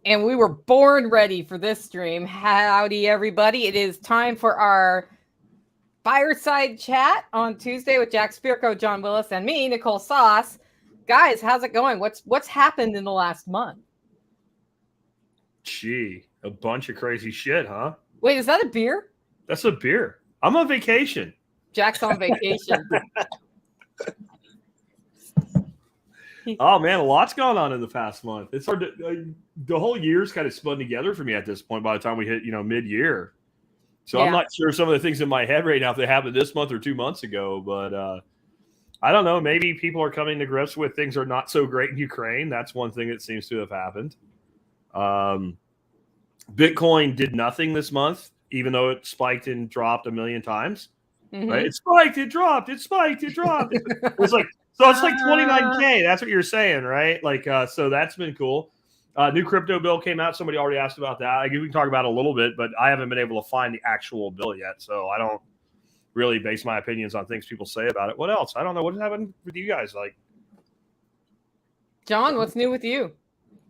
And we were born ready for this stream. Howdy, everybody. It is time for our fireside chat on Tuesday with Jack Spirko, John Willis, and me, Nicole Sauce. Guys, how's it going? What's happened in the last month? Gee, a bunch of crazy shit, huh? Wait, is that a beer? That's a beer. I'm on vacation. Jack's on vacation. Oh man, a lot's gone on in the past month. It's hard to the whole year's kind of spun together for me at this point by the time we hit, mid-year. So yeah. I'm not sure some of the things in my head right now if they happened this month or 2 months ago, but I don't know. Maybe people are coming to grips with things are not so great in Ukraine. That's one thing that seems to have happened. Bitcoin did nothing this month, even though it spiked and dropped a million times. Mm-hmm. Right? It spiked, it dropped, it spiked, it dropped. It's like 29K. That's what you're saying, right? Like, so that's been cool. New crypto bill came out. Somebody already asked about that. I guess we can talk about it a little bit, but I haven't been able to find the actual bill yet, so I don't really base my opinions on things people say about it. What else? I don't know. What happened with you guys? Like, John, what's new with you?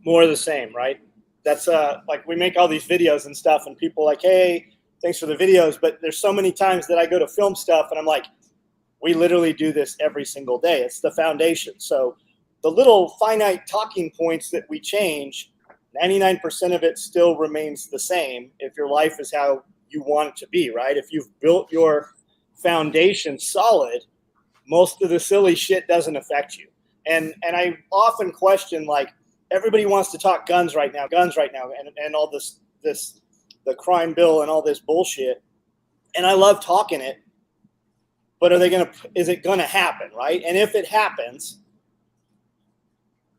More of the same, right? That's like we make all these videos and stuff, and people are like, hey, thanks for the videos. But there's so many times that I go to film stuff, and I'm like, we literally do this every single day. It's the foundation. So the little finite talking points that we change, 99% of it still remains the same if your life is how you want it to be, right? If you've built your foundation solid, most of the silly shit doesn't affect you. And I often question, like, everybody wants to talk guns right now, and all this the crime bill and all this bullshit. And I love talking it, but is it gonna happen, right? And if it happens,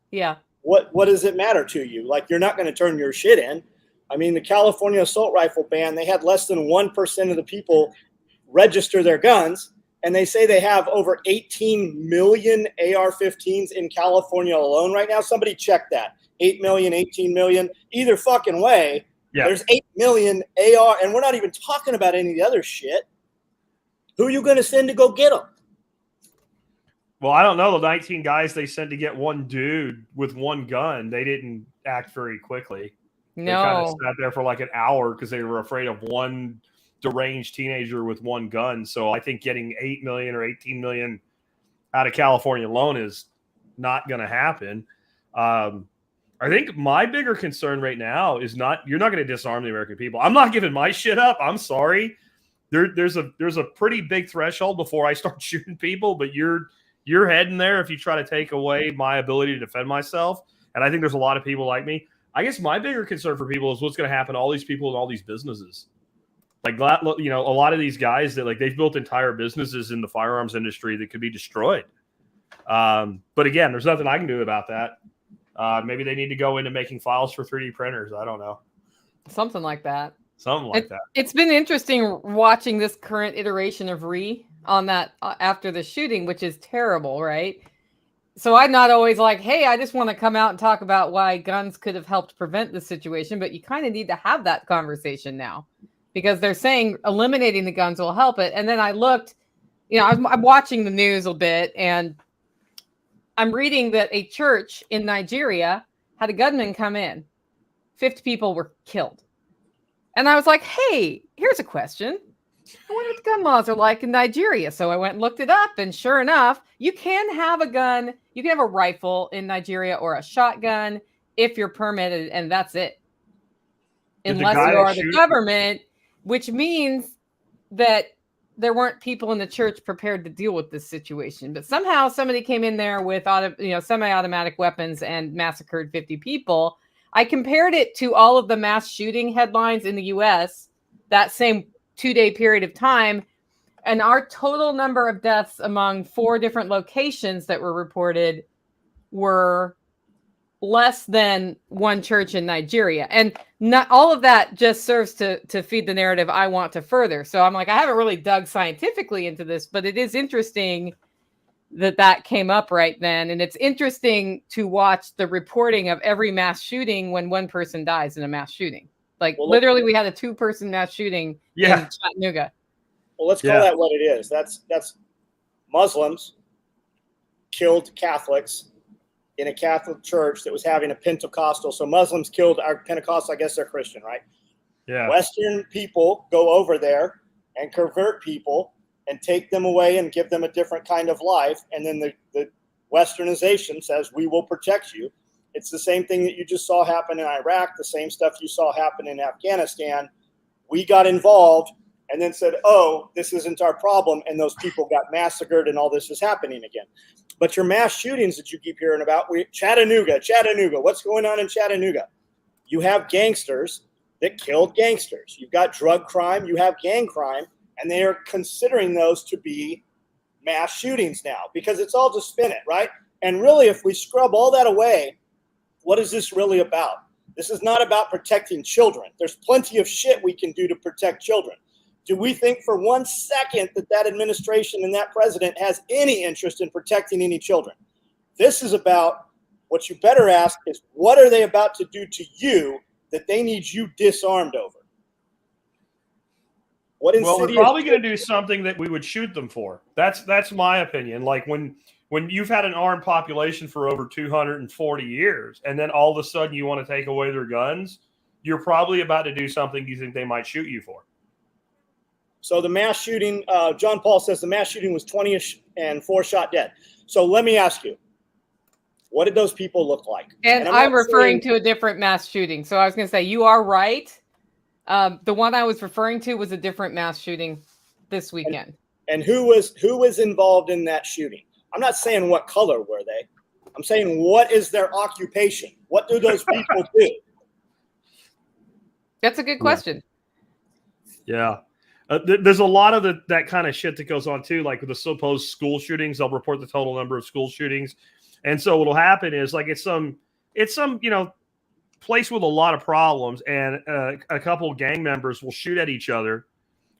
yeah, what does it matter to you? Like, you're not gonna turn your shit in. I mean, the California assault rifle ban, they had less than 1% of the people register their guns, and they say they have over 18 million AR-15s in California alone right now. Somebody check that. 8 million, 18 million, either fucking way. Yeah. There's 8 million AR, and we're not even talking about any of the other shit. Who are you going to send to go get them? Well, I don't know. The 19 guys they sent to get one dude with one gun, they didn't act very quickly. No. They kind of sat there for like an hour because they were afraid of one deranged teenager with one gun. So I think getting 8 million or 18 million out of California alone is not going to happen. I think my bigger concern right now is you're not going to disarm the American people. I'm not giving my shit up. I'm sorry. There's a pretty big threshold before I start shooting people, but you're heading there if you try to take away my ability to defend myself. And I think there's a lot of people like me. I guess my bigger concern for people is what's going to happen to all these people in all these businesses. Like, a lot of these guys that they've built entire businesses in the firearms industry that could be destroyed. But again, there's nothing I can do about that. Maybe they need to go into making files for 3D printers. I don't know. Something like that. That. It's been interesting watching this current iteration of on that after the shooting, which is terrible, right? So I'm not always like, hey, I just want to come out and talk about why guns could have helped prevent the situation. But you kind of need to have that conversation now because they're saying eliminating the guns will help it. And then I looked, I'm watching the news a bit, and I'm reading that a church in Nigeria had a gunman come in. 50 people were killed. And I was like, hey, here's a question. I wonder what the gun laws are like in Nigeria. So I went and looked it up, and sure enough, you can have a gun. You can have a rifle in Nigeria or a shotgun if you're permitted, and that's it. Unless you are the government, which means that there weren't people in the church prepared to deal with this situation. But somehow somebody came in there with semi-automatic weapons and massacred 50 people. I compared it to all of the mass shooting headlines in the U.S. that same 2-day period of time. And our total number of deaths among 4 different locations that were reported were less than one church in Nigeria. And not all of that just serves to feed the narrative I want to further. So I'm like, I haven't really dug scientifically into this, but it is interesting that came up right then. And it's interesting to watch the reporting of every mass shooting when one person dies in a mass shooting. Like, literally, we had a 2-person mass shooting in Chattanooga. Well, let's call that what it is. That's Muslims killed Catholics in a Catholic church that was having a Pentecostal. So Muslims killed our Pentecostal. I guess they're Christian, right? Yeah. Western people go over there and convert people and take them away and give them a different kind of life. And then the Westernization says, we will protect you. It's the same thing that you just saw happen in Iraq, the same stuff you saw happen in Afghanistan. We got involved and then said, oh, this isn't our problem. And those people got massacred and all this is happening again. But your mass shootings that you keep hearing about, Chattanooga, what's going on in Chattanooga? You have gangsters that killed gangsters. You've got drug crime, you have gang crime, and they are considering those to be mass shootings now because it's all just spin it, right? And really, if we scrub all that away, what is this really about? This is not about protecting children. There's plenty of shit we can do to protect children. Do we think for 1 second that administration and that president has any interest in protecting any children? This is about what you better ask is, what are they about to do to you that they need you disarmed over? Well, they're probably going to do something that we would shoot them for. That's my opinion. Like when you've had an armed population for over 240 years, and then all of a sudden you want to take away their guns, you're probably about to do something you think they might shoot you for. So the mass shooting, John Paul says the mass shooting was 20-ish and 4 shot dead. So let me ask you, what did those people look like? And I'm referring to a different mass shooting. So I was going to say, you are right. The one I was referring to was a different mass shooting this weekend. And who was involved in that shooting? I'm not saying what color were they. I'm saying what is their occupation? What do those people do? That's a good question. Yeah. There's a lot of that kind of shit that goes on too, like with the supposed school shootings. They'll report the total number of school shootings, and so what'll happen is like it's some place with a lot of problems, and a couple of gang members will shoot at each other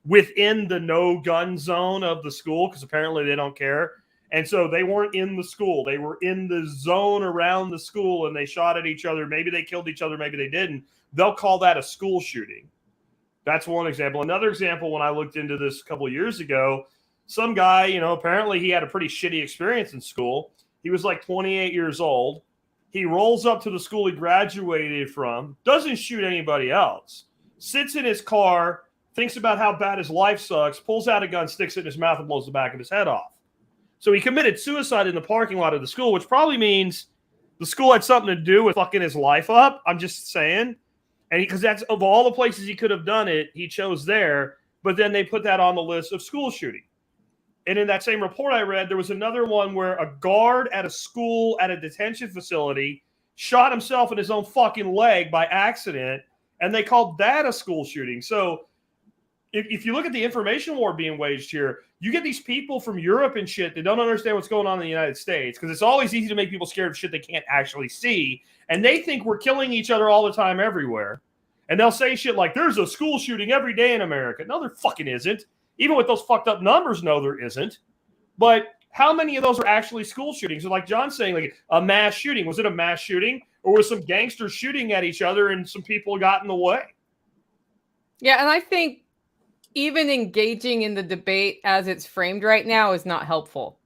within the no gun zone of the school because apparently they don't care, and so they weren't in the school; they were in the zone around the school, and they shot at each other. Maybe they killed each other, maybe they didn't. They'll call that a school shooting. That's one example. Another example, when I looked into this a couple of years ago, some guy, apparently he had a pretty shitty experience in school. He was like 28 years old. He rolls up to the school he graduated from, doesn't shoot anybody else, sits in his car, thinks about how bad his life sucks, pulls out a gun, sticks it in his mouth, and blows the back of his head off. So he committed suicide in the parking lot of the school, which probably means the school had something to do with fucking his life up. I'm just saying. And because that's of all the places he could have done it, he chose there. But then they put that on the list of school shooting. And in that same report I read, there was another one where a guard at a school at a detention facility shot himself in his own fucking leg by accident. And they called that a school shooting. So if you look at the information war being waged here, you get these people from Europe and shit that don't understand what's going on in the United States because it's always easy to make people scared of shit they can't actually see. And they think we're killing each other all the time everywhere. And they'll say shit like, there's a school shooting every day in America. No, there fucking isn't. Even with those fucked up numbers, no, there isn't. But how many of those are actually school shootings? So like John's saying, like a mass shooting. Was it a mass shooting? Or was some gangsters shooting at each other and some people got in the way? Yeah, and I think even engaging in the debate as it's framed right now is not helpful.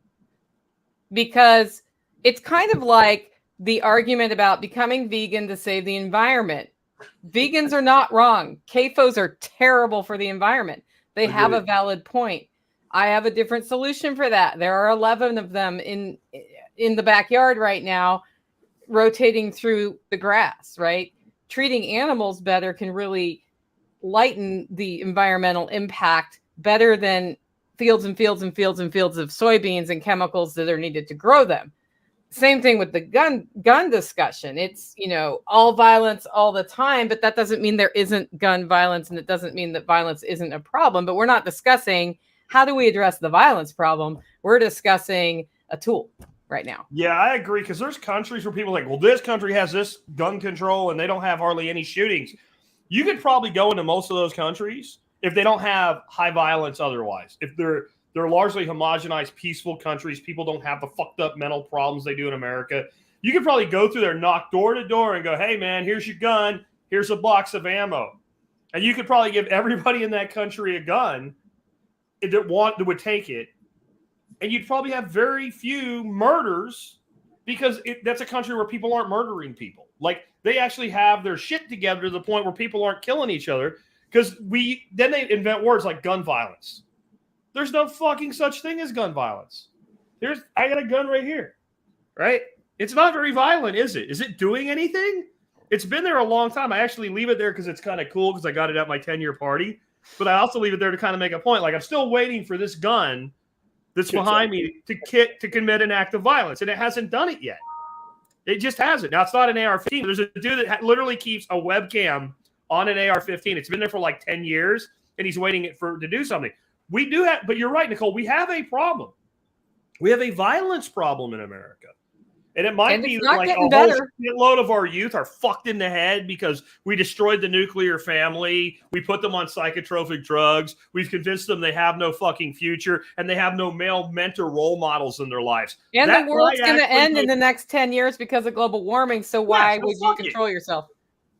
Because it's kind of like the argument about becoming vegan to save the environment. Vegans are not wrong. CAFOs are terrible for the environment. They have a valid point. I have a different solution for that. There are 11 of them in the backyard right now, rotating through the grass, right? Treating animals better can really lighten the environmental impact better than fields and fields and fields and fields of soybeans and chemicals that are needed to grow them. Same thing with the gun discussion. It's, all violence all the time, but that doesn't mean there isn't gun violence, and it doesn't mean that violence isn't a problem. But we're not discussing how do we address the violence problem. We're discussing a tool right now. Yeah, I agree, because there's countries where people are like, well, this country has this gun control, and they don't have hardly any shootings. You could probably go into most of those countries if they don't have high violence otherwise. If they're largely homogenized, peaceful countries. People don't have the fucked up mental problems they do in America. You could probably go through there, knock door to door and go, hey, man, here's your gun. Here's a box of ammo. And you could probably give everybody in that country a gun that would take it. And you'd probably have very few murders because that's a country where people aren't murdering people. Like, they actually have their shit together to the point where people aren't killing each other. Because then they invent words like gun violence. There's no fucking such thing as gun violence. I got a gun right here, right? It's not very violent, is it? Is it doing anything? It's been there a long time. I actually leave it there because it's kind of cool because I got it at my 10-year party. But I also leave it there to kind of make a point. Like, I'm still waiting for this gun that's behind me to commit an act of violence, and it hasn't done it yet. It just hasn't. Now, it's not an AR-15. There's a dude that literally keeps a webcam on an AR-15. It's been there for like 10 years, and he's waiting to do something. We do have, but you're right, Nicole. We have a problem. We have a violence problem in America. And it might be like a whole load of our youth are fucked in the head because we destroyed the nuclear family. We put them on psychotropic drugs. We've convinced them they have no fucking future and they have no male mentor role models in their lives. And the world's going to end in the next 10 years because of global warming. So why would you control yourself?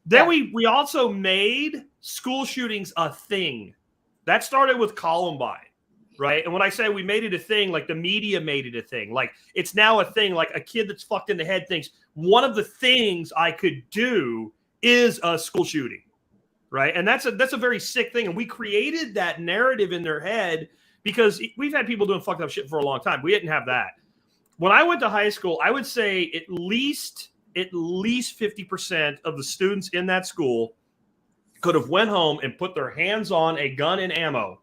Then we also made school shootings a thing. That started with Columbine. Right. And when I say we made it a thing, like the media made it a thing, like it's now a thing, like a kid that's fucked in the head thinks one of the things I could do is a school shooting. Right. And that's a very sick thing. And we created that narrative in their head because we've had people doing fucked up shit for a long time. We didn't have that. When I went to high school, I would say at least 50% of the students in that school could have went home and put their hands on a gun and ammo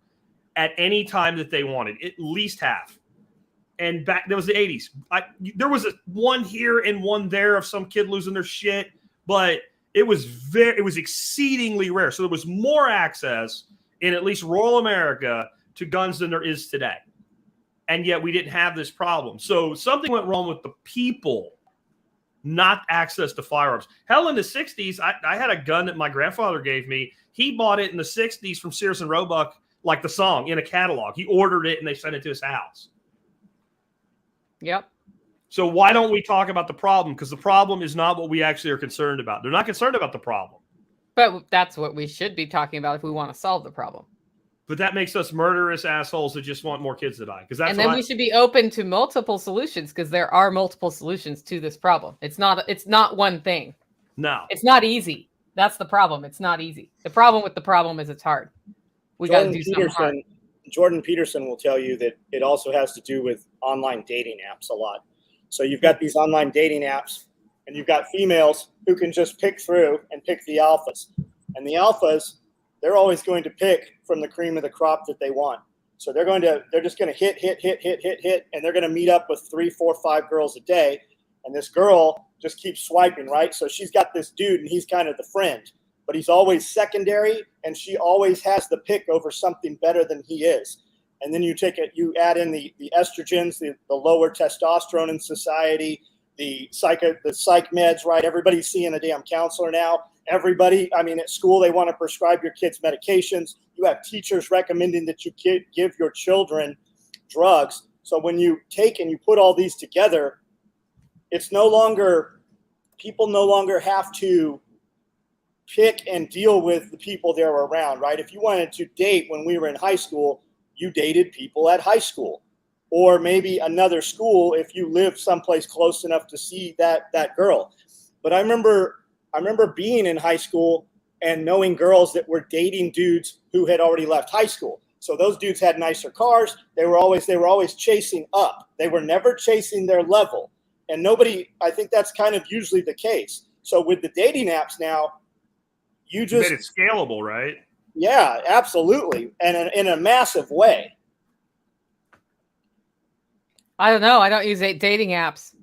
at any time that they wanted, at least half. And back, there was the 80s. There was one here and one there of some kid losing their shit, but it was exceedingly rare. So there was more access in at least rural America to guns than there is today. And yet we didn't have this problem. So something went wrong with the people, not access to firearms. Hell, in the 60s, I had a gun that my grandfather gave me. He bought it in the 60s from Sears and Roebuck, like the song, in a catalog. He ordered it and they sent it to his house. Yep. So why don't we talk about the problem? Because the problem is not what we actually are concerned about. They're not concerned about the problem. But that's what we should be talking about if we want to solve the problem. But that makes us murderous assholes that just want more kids to die. And then we should be open to multiple solutions because there are multiple solutions to this problem. It's not one thing. No. It's not easy. That's the problem. It's not easy. The problem with the problem is it's hard. We got to do something hard. Jordan Peterson will tell you that it also has to do with online dating apps a lot. So you've got these online dating apps and you've got females who can just pick through and pick the alphas. And the alphas, they're always going to pick from the cream of the crop that they want. So they're just going to hit, and they're going to meet up with 3, 4, 5 girls a day. And this girl just keeps swiping, right? So she's got this dude and he's kind of the friend. But he's always secondary, and she always has the pick over something better than he is. And then you add in the estrogens, the lower testosterone in society, the psych meds, right? Everybody's seeing a damn counselor now. Everybody, at school, they want to prescribe your kids medications. You have teachers recommending that you give your children drugs. So when you take and you put all these together, people no longer have to pick and deal with the people they're around, right? If you wanted to date when we were in high school, you dated people at high school or maybe another school if you lived someplace close enough to see that girl. But I remember being in high school and knowing girls that were dating dudes who had already left high school. So those dudes had nicer cars. They were always chasing up. They were never chasing their level. And I think that's kind of usually the case. So with the dating apps now, you made it scalable, right? Yeah, absolutely, and in a massive way. I don't know. I don't use dating apps.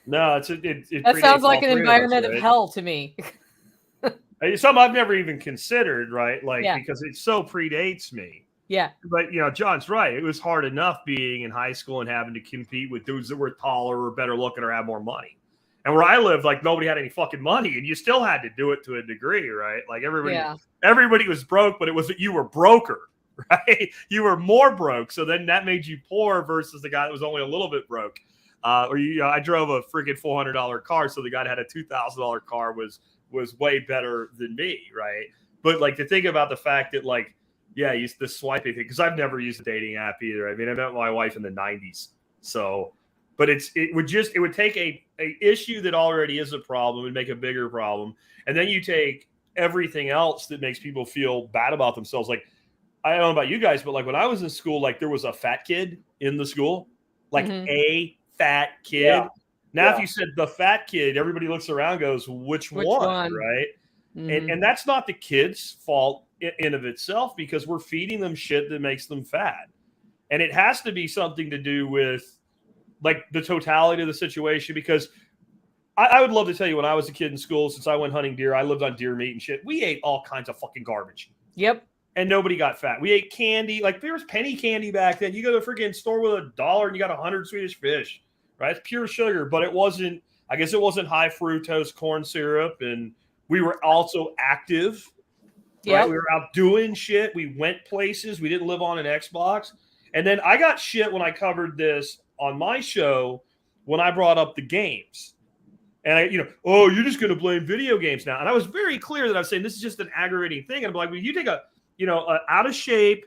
No, that sounds like an environment of hell to me. Something I've never even considered, right? Because it so predates me. Yeah. But John's right. It was hard enough being in high school and having to compete with dudes that were taller or better looking or had more money. And where I lived, nobody had any fucking money, and you still had to do it to a degree, right? Everybody was broke, but it was that you were broker, right? You were more broke, so then that made you poor versus the guy that was only a little bit broke. I drove a freaking $400 car, so the guy that had a $2,000 car was way better than me, right? But to think about the fact that the swiping thing, because I've never used a dating app either. I met my wife in the 90s, so. But it would take a issue that already is a problem and make a bigger problem. And then you take everything else that makes people feel bad about themselves. Like, I don't know about you guys, but like when I was in school, like there was a fat kid in the school, like a fat kid. Yeah. Now, if you said the fat kid, everybody looks around and goes, which one? Right. And that's not the kid's fault in of itself, because we're feeding them shit that makes them fat. And it has to be something to do with like the totality of the situation, because I would love to tell you when I was a kid in school, since I went hunting deer, I lived on deer meat and shit. We ate all kinds of fucking garbage. Yep. And nobody got fat. We ate candy. Like there was penny candy back then. You go to the freaking store with $1 and you got 100 Swedish fish, right? It's pure sugar, but it wasn't, I guess it wasn't high fructose corn syrup. And we were also active. Yeah. Right? We were out doing shit. We went places. We didn't live on an Xbox. And then I got shit when I covered this on my show when I brought up the games. And oh, you're just going to blame video games now. And I was very clear that I was saying this is just an aggravating thing. And I'm like, well, you take a out of shape,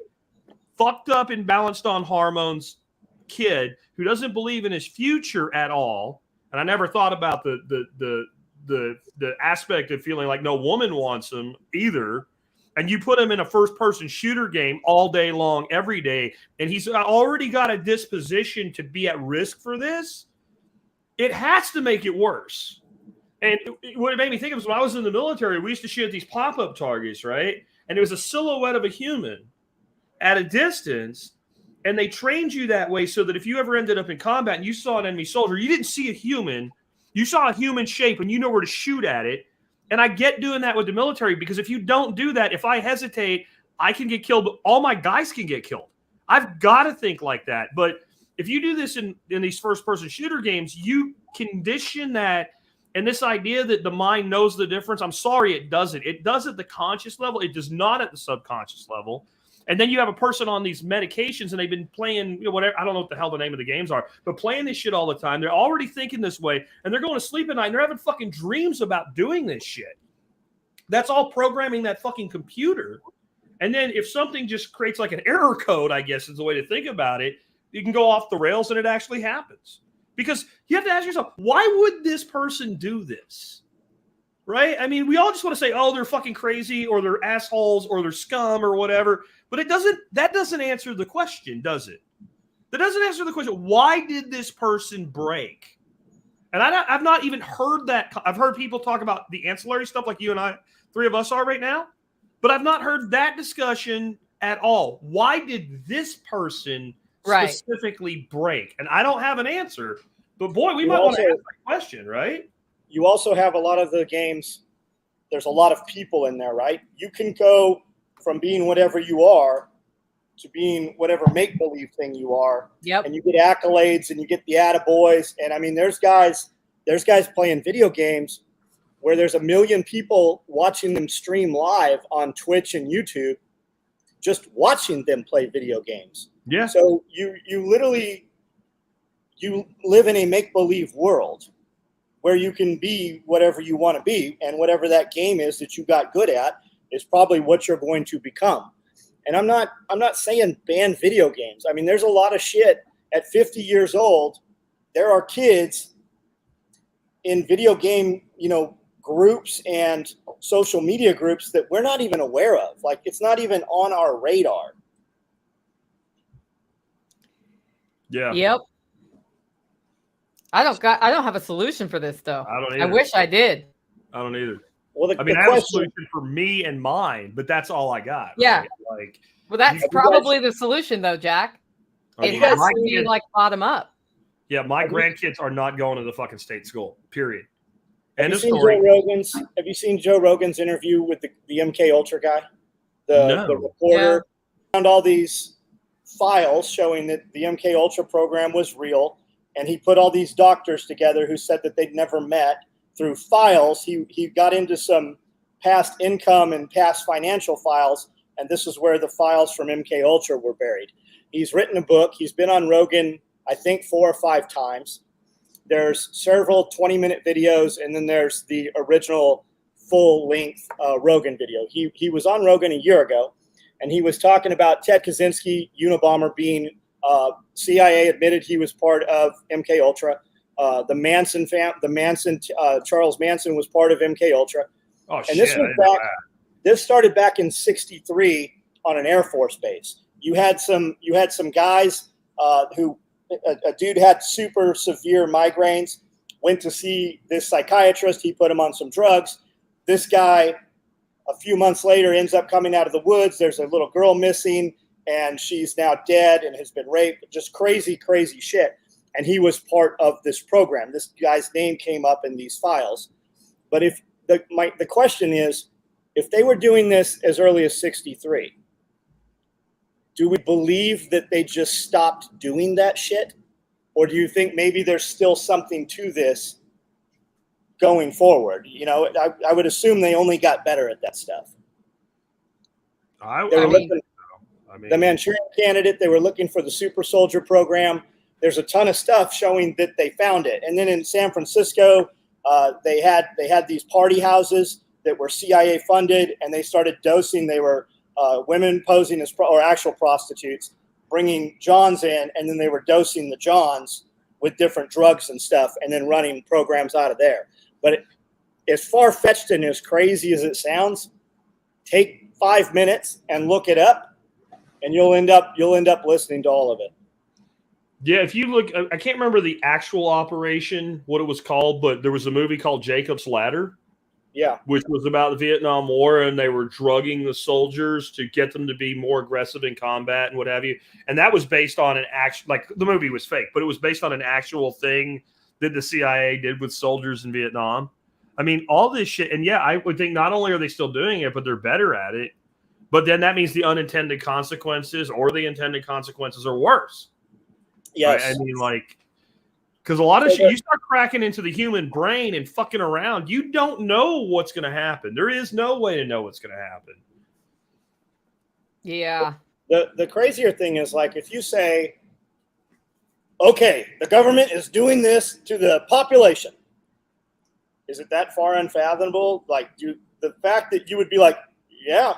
fucked up, imbalanced on hormones kid who doesn't believe in his future at all. And I never thought about the aspect of feeling like no woman wants him either. And you put him in a first-person shooter game all day long, every day, and he's already got a disposition to be at risk for this, it has to make it worse. And what it made me think of was when I was in the military, we used to shoot at these pop-up targets, right? And it was a silhouette of a human at a distance, and they trained you that way so that if you ever ended up in combat and you saw an enemy soldier, you didn't see a human, you saw a human shape, and you know where to shoot at it. And I get doing that with the military, because if you don't do that, if I hesitate, I can get killed. All my guys can get killed. I've got to think like that. But if you do this in these first-person shooter games, you condition that. And this idea that the mind knows the difference, I'm sorry, it doesn't. It does at the conscious level. It does not at the subconscious level. And then you have a person on these medications, and they've been playing, whatever, I don't know what the hell the name of the games are, but playing this shit all the time. They're already thinking this way, and they're going to sleep at night, and they're having fucking dreams about doing this shit. That's all programming that fucking computer. And then if something just creates like an error code, I guess is the way to think about it, you can go off the rails, and it actually happens. Because you have to ask yourself, why would this person do this? Right? I mean, we all just want to say, oh, they're fucking crazy, or they're assholes, or they're scum, or whatever. But that doesn't answer the question, does it? That doesn't answer the question. Why did this person break? And I've not even heard that. I've heard people talk about the ancillary stuff like you and I, three of us are right now. But I've not heard that discussion at all. Why did this person specifically break? And I don't have an answer. But boy, we might want to ask that question, right? You also have a lot of the games, there's a lot of people in there, right? You can go from being whatever you are to being whatever make-believe thing you are. Yep. And you get accolades and you get the attaboys. And I mean, there's guys playing video games where there's 1 million people watching them stream live on Twitch and YouTube, just watching them play video games. Yeah. So you literally, you live in a make-believe world where you can be whatever you want to be, and whatever that game is that you got good at is probably what you're going to become. And I'm not saying ban video games. I mean, there's a lot of shit at 50 years old. There are kids in video game, groups and social media groups that we're not even aware of. Like, it's not even on our radar. Yeah. Yep. I don't have a solution for this though. I don't either. I wish I did. I don't either. Well, I have a solution for me and mine, but that's all I got. Yeah. Right? Well, that's probably the solution though, Jack. It has to be like bottom up. Yeah, my grandkids are not going to the fucking state school. Period. Have you seen Joe Rogan's interview with the MK Ultra guy? The reporter found all these files showing that the MK Ultra program was real, and he put all these doctors together who said that they'd never met. Through files, he got into some past income and past financial files, and this is where the files from MK Ultra were buried. He's written a book. He's been on Rogan, I think, 4 or 5 times. There's several 20-minute videos, and then there's the original full-length Rogan video. He was on Rogan a year ago, and he was talking about Ted Kaczynski, Unabomber, being CIA admitted he was part of MK Ultra. Charles Manson was part of MK Ultra. Oh, And shit. this was back. This started back in '63 on an Air Force base. You had some guys who a dude had super severe migraines. Went to see this psychiatrist. He put him on some drugs. This guy, a few months later, ends up coming out of the woods. There's a little girl missing, and she's now dead and has been raped. Just crazy, crazy shit. And he was part of this program. This guy's name came up in these files. But if the question is, if they were doing this as early as '63, do we believe that they just stopped doing that shit? Or do you think maybe there's still something to this going forward? You know, I would assume they only got better at that stuff. The Manchurian Candidate, they were looking for the super soldier program. There's a ton of stuff showing that they found it. And then in San Francisco, they had these party houses that were CIA funded, and they started dosing. They were women posing as or actual prostitutes, bringing Johns in, and then they were dosing the Johns with different drugs and stuff, and then running programs out of there. But as far-fetched and as crazy as it sounds, take 5 minutes and look it up, and you'll end up listening to all of it. Yeah, if you look, I can't remember the actual operation, what it was called, but there was a movie called Jacob's Ladder. Yeah. Which was about the Vietnam War, and they were drugging the soldiers to get them to be more aggressive in combat and what have you. And that was based on an actual, like the movie was fake, but it was based on an actual thing that the CIA did with soldiers in Vietnam. I mean, all this shit. And yeah, I would think not only are they still doing it, but they're better at it. But then that means the unintended consequences or the intended consequences are worse. Yes. Right? I mean, like, because a lot of shit, you start cracking into the human brain and fucking around, you don't know what's going to happen. There is no way to know what's going to happen. Yeah. The crazier thing is, like, if you say, okay, the government is doing this to the population, is it that far unfathomable? Like, the fact that you would be like, yeah,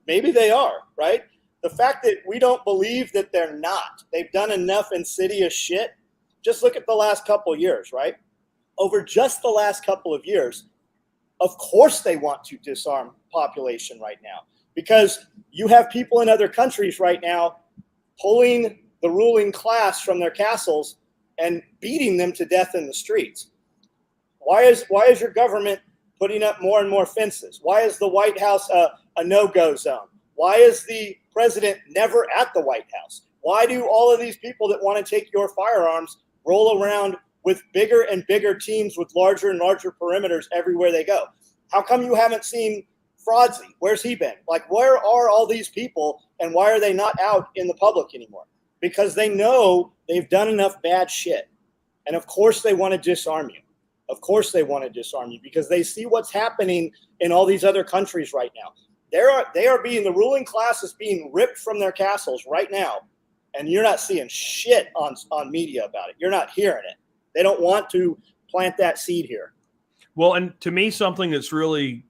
maybe they are, right? The fact that we don't believe that they're not. They've done enough insidious shit. Just look at the last couple of years, right? Over just the last couple of years, of course they want to disarm population right now, because you have people in other countries right now pulling the ruling class from their castles and beating them to death in the streets. Why is your government putting up more and more fences? Why is the White House a no-go zone? Why is the president never at the White House? Why do all of these people that want to take your firearms roll around with bigger and bigger teams with larger and larger perimeters everywhere they go? How come you haven't seen Fraudsy? Where's he been? Like, where are all these people, and why are they not out in the public anymore? Because they know they've done enough bad shit. And of course they want to disarm you. Of course they want to disarm you, because they see what's happening in all these other countries right now. The ruling class is being ripped from their castles right now. And you're not seeing shit on media about it. You're not hearing it. They don't want to plant that seed here. Well, and to me, something that's really,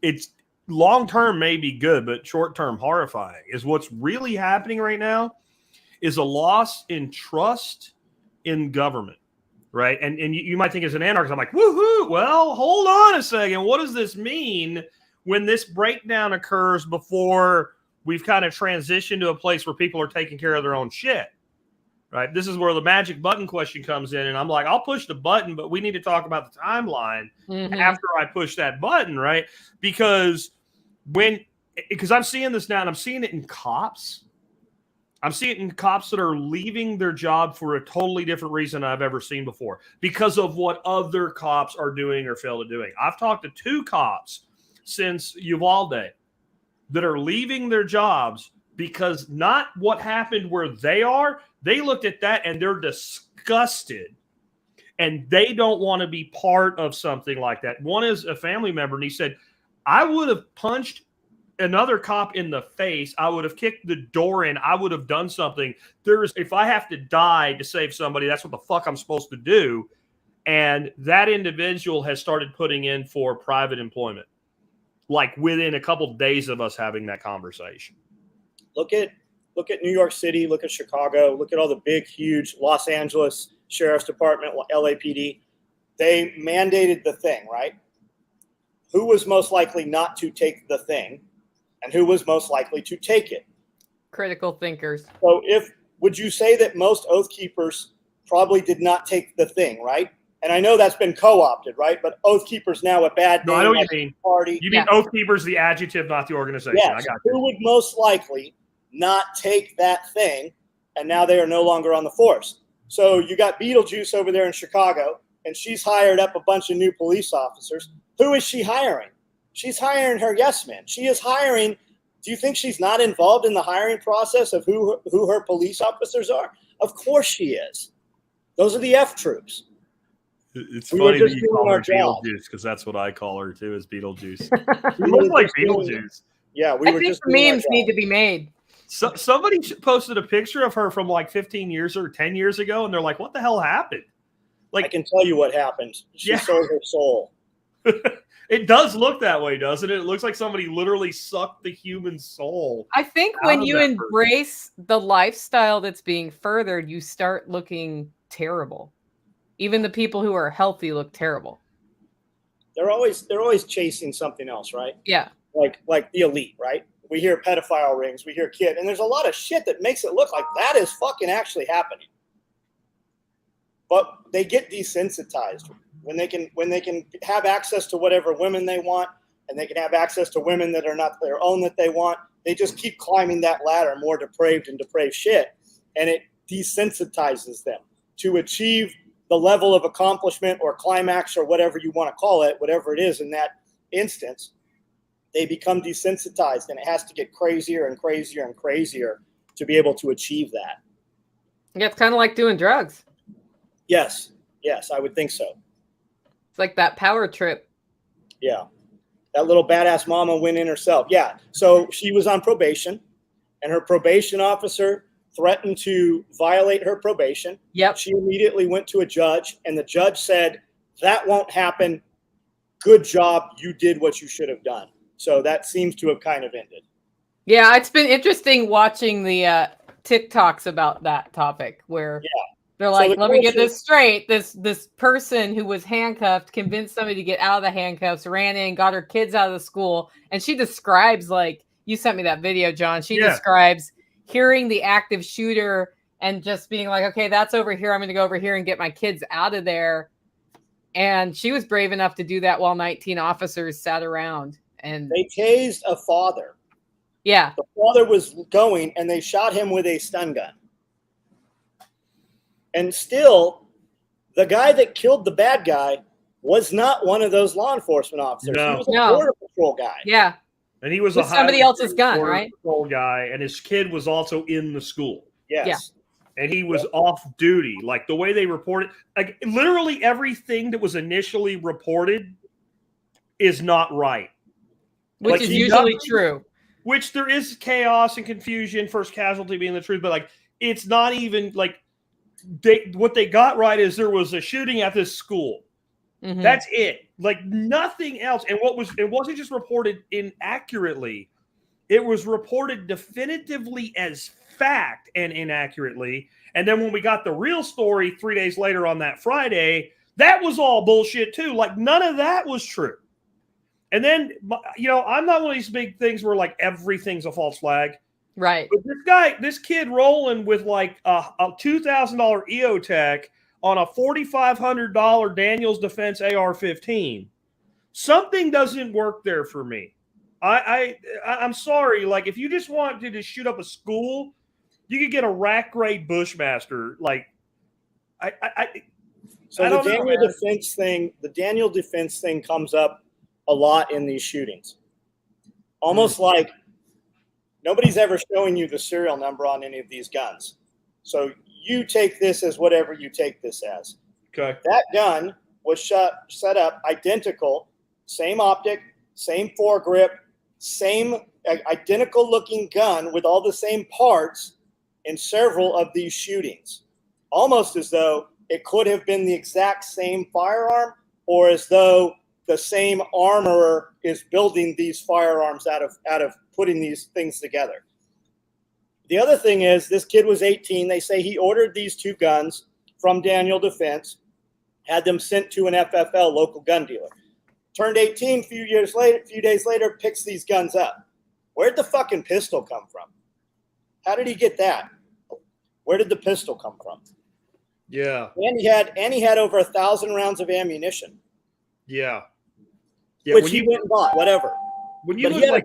it's long-term may be good, but short-term horrifying is what's really happening right now is a loss in trust in government, right? And you might think as an anarchist, I'm like, woohoo, well, hold on a second. What does this mean when this breakdown occurs before we've kind of transitioned to a place where people are taking care of their own shit, right? This is where the magic button question comes in. And I'm like, I'll push the button, but we need to talk about the timeline after I push that button, right? Because I'm seeing this now, and I'm seeing it in cops. I'm seeing it in cops that are leaving their job for a totally different reason I've ever seen before, because of what other cops are doing or fail to doing. I've talked to 2 cops since Uvalde that are leaving their jobs because not what happened where they are. They looked at that and they're disgusted, and they don't want to be part of something like that. One is a family member, and he said, I would have punched another cop in the face. I would have kicked the door in. I would have done something. If I have to die to save somebody, that's what the fuck I'm supposed to do. And that individual has started putting in for private employment, like within a couple of days of us having that conversation. Look at look at New York City, look at Chicago, look at all the big, huge Los Angeles Sheriff's Department, LAPD. They mandated the thing, right? Who was most likely not to take the thing, and who was most likely to take it? Critical thinkers. So would you say that most Oath Keepers probably did not take the thing, right? And I know that's been co-opted, right? But Oath Keepers now a bad name. No, I know what you mean. Party. You mean Oath Keepers, the adjective, not the organization. Yes. I got you. Who would most likely not take that thing, and now they are no longer on the force? So you got Beetlejuice over there in Chicago, and she's hired up a bunch of new police officers. Who is she hiring? She's hiring her yes men. She is hiring. Do you think she's not involved in the hiring process of who her police officers are? Of course she is. Those are the F troops. It's funny that you call her Beetlejuice, because that's what I call her too, is Beetlejuice. She looks like Beetlejuice. Yeah, I think the memes need to be made. So, somebody posted a picture of her from like 15 years or 10 years ago, and they're like, what the hell happened? Like, I can tell you what happened. She sold her soul. It does look that way, doesn't it? It looks like somebody literally sucked the human soul. I think when you embrace the lifestyle that's being furthered, you start looking terrible. Even the people who are healthy look terrible. They're always chasing something else, right? Yeah. Like the elite, right? We hear pedophile rings, we hear kid, and there's a lot of shit that makes it look like that is fucking actually happening. But they get desensitized when they can have access to whatever women they want, and they can have access to women that are not their own that they want. They just keep climbing that ladder, more depraved and depraved shit, and it desensitizes them to achieve the level of accomplishment or climax or whatever you want to call it, whatever it is in that instance. They become desensitized, and it has to get crazier and crazier and crazier to be able to achieve that. Yeah, it's kind of like doing drugs. Yes, I would think so. It's like that power trip. Yeah. That little badass mama went in herself. Yeah. So she was on probation, and her probation officer threatened to violate her probation. Yep. She immediately went to a judge, and the judge said, that won't happen. Good job. You did what you should have done. So that seems to have kind of ended. Yeah, it's been interesting watching the TikToks about that topic where they're like, let me get this straight. This person who was handcuffed convinced somebody to get out of the handcuffs, ran in, got her kids out of the school. And she describes, like, you sent me that video, John. She describes hearing the active shooter and just being like, okay, that's over here. I'm going to go over here and get my kids out of there. And she was brave enough to do that while 19 officers sat around. And they tased a father. Yeah. The father was going, and they shot him with a stun gun. And still, the guy that killed the bad guy was not one of those law enforcement officers. No. He was a border patrol guy. Yeah. And he was with somebody else's gun, right? Patrol guy, and his kid was also in the school. Yes. Yeah. And he was off duty. Like, the way they reported, like, literally everything that was initially reported is not right. Which is usually true. Which there is chaos and confusion, first casualty being the truth, but like, it's not even like what they got right is there was a shooting at this school. Mm-hmm. That's it. Like, nothing else. And it wasn't just reported inaccurately. It was reported definitively as fact and inaccurately. And then when we got the real story 3 days later on that Friday, that was all bullshit too. Like, none of that was true. And then, I'm not one of these big things where like everything's a false flag. Right. But this kid rolling with like a $2,000 EOTech on a $4,500 Daniels Defense AR-15, something doesn't work there for me. I'm sorry. Like, if you just want to just shoot up a school, you could get a rack grade Bushmaster. Like, the Daniel Defense thing comes up a lot in these shootings. Almost like nobody's ever showing you the serial number on any of these guns. So you take this as whatever you take this as. Okay. That gun was set up identical, same optic, same foregrip, same identical looking gun with all the same parts in several of these shootings. Almost as though it could have been the exact same firearm, or as though the same armorer is building these firearms out of putting these things together. The other thing is this kid was 18. They say he ordered these 2 guns from Daniel Defense, had them sent to an FFL local gun dealer. Turned 18 a few days later, picks these guns up. Where'd the fucking pistol come from? How did he get that? Where did the pistol come from? Yeah. And he had over 1,000 rounds of ammunition. Yeah. Which he went and bought, whatever. When you but look like,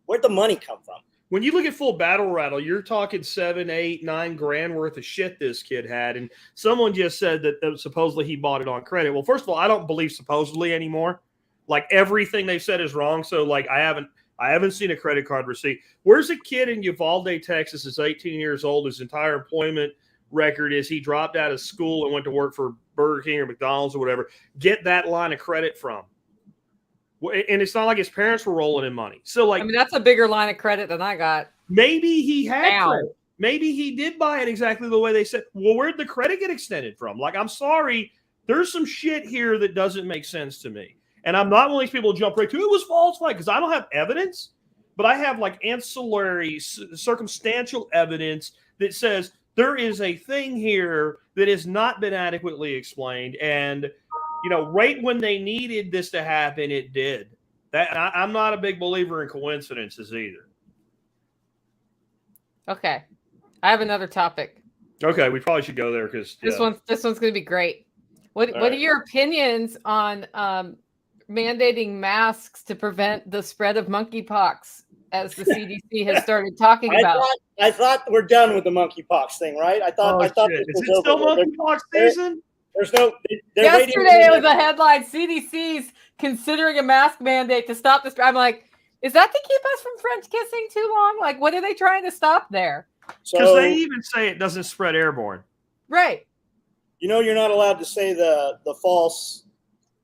where'd the money come from? when you look at full battle rattle, you're talking 7, 8, 9 grand worth of shit this kid had. And someone just said that supposedly he bought it on credit. Well, first of all, I don't believe supposedly anymore. Like everything they've said is wrong. So like I haven't seen a credit card receipt. Where's a kid in Uvalde, Texas, is 18 years old, his entire employment record is he dropped out of school and went to work for Burger King or McDonald's or whatever, get that line of credit from? And it's not like his parents were rolling in money. So like, I mean, that's a bigger line of credit than I got. Maybe he had Ow. credit. Maybe he did buy it exactly the way they said. Well, where'd the credit get extended from? Like, I'm sorry, there's some shit here that doesn't make sense to me. And I'm not one of these people who jump right to it was falsified because I don't have evidence, but I have like ancillary circumstantial evidence that says there is a thing here that has not been adequately explained. And, you know, right when they needed this to happen, it did. I'm not a big believer in coincidences either. Okay. I have another topic. Okay, we probably should go there because this one's going to be great. What are your opinions on mandating masks to prevent the spread of monkeypox, as the CDC has started talking about? I thought we're done with the monkeypox thing, right? I thought shit. this Is was it still over. monkeypox season? There's no. Yesterday it was a headline: CDC's considering a mask mandate to stop this. I'm like, is that to keep us from French kissing too long? Like, what are they trying to stop there? Because they even say it doesn't spread airborne. Right. You know, you're not allowed to say the false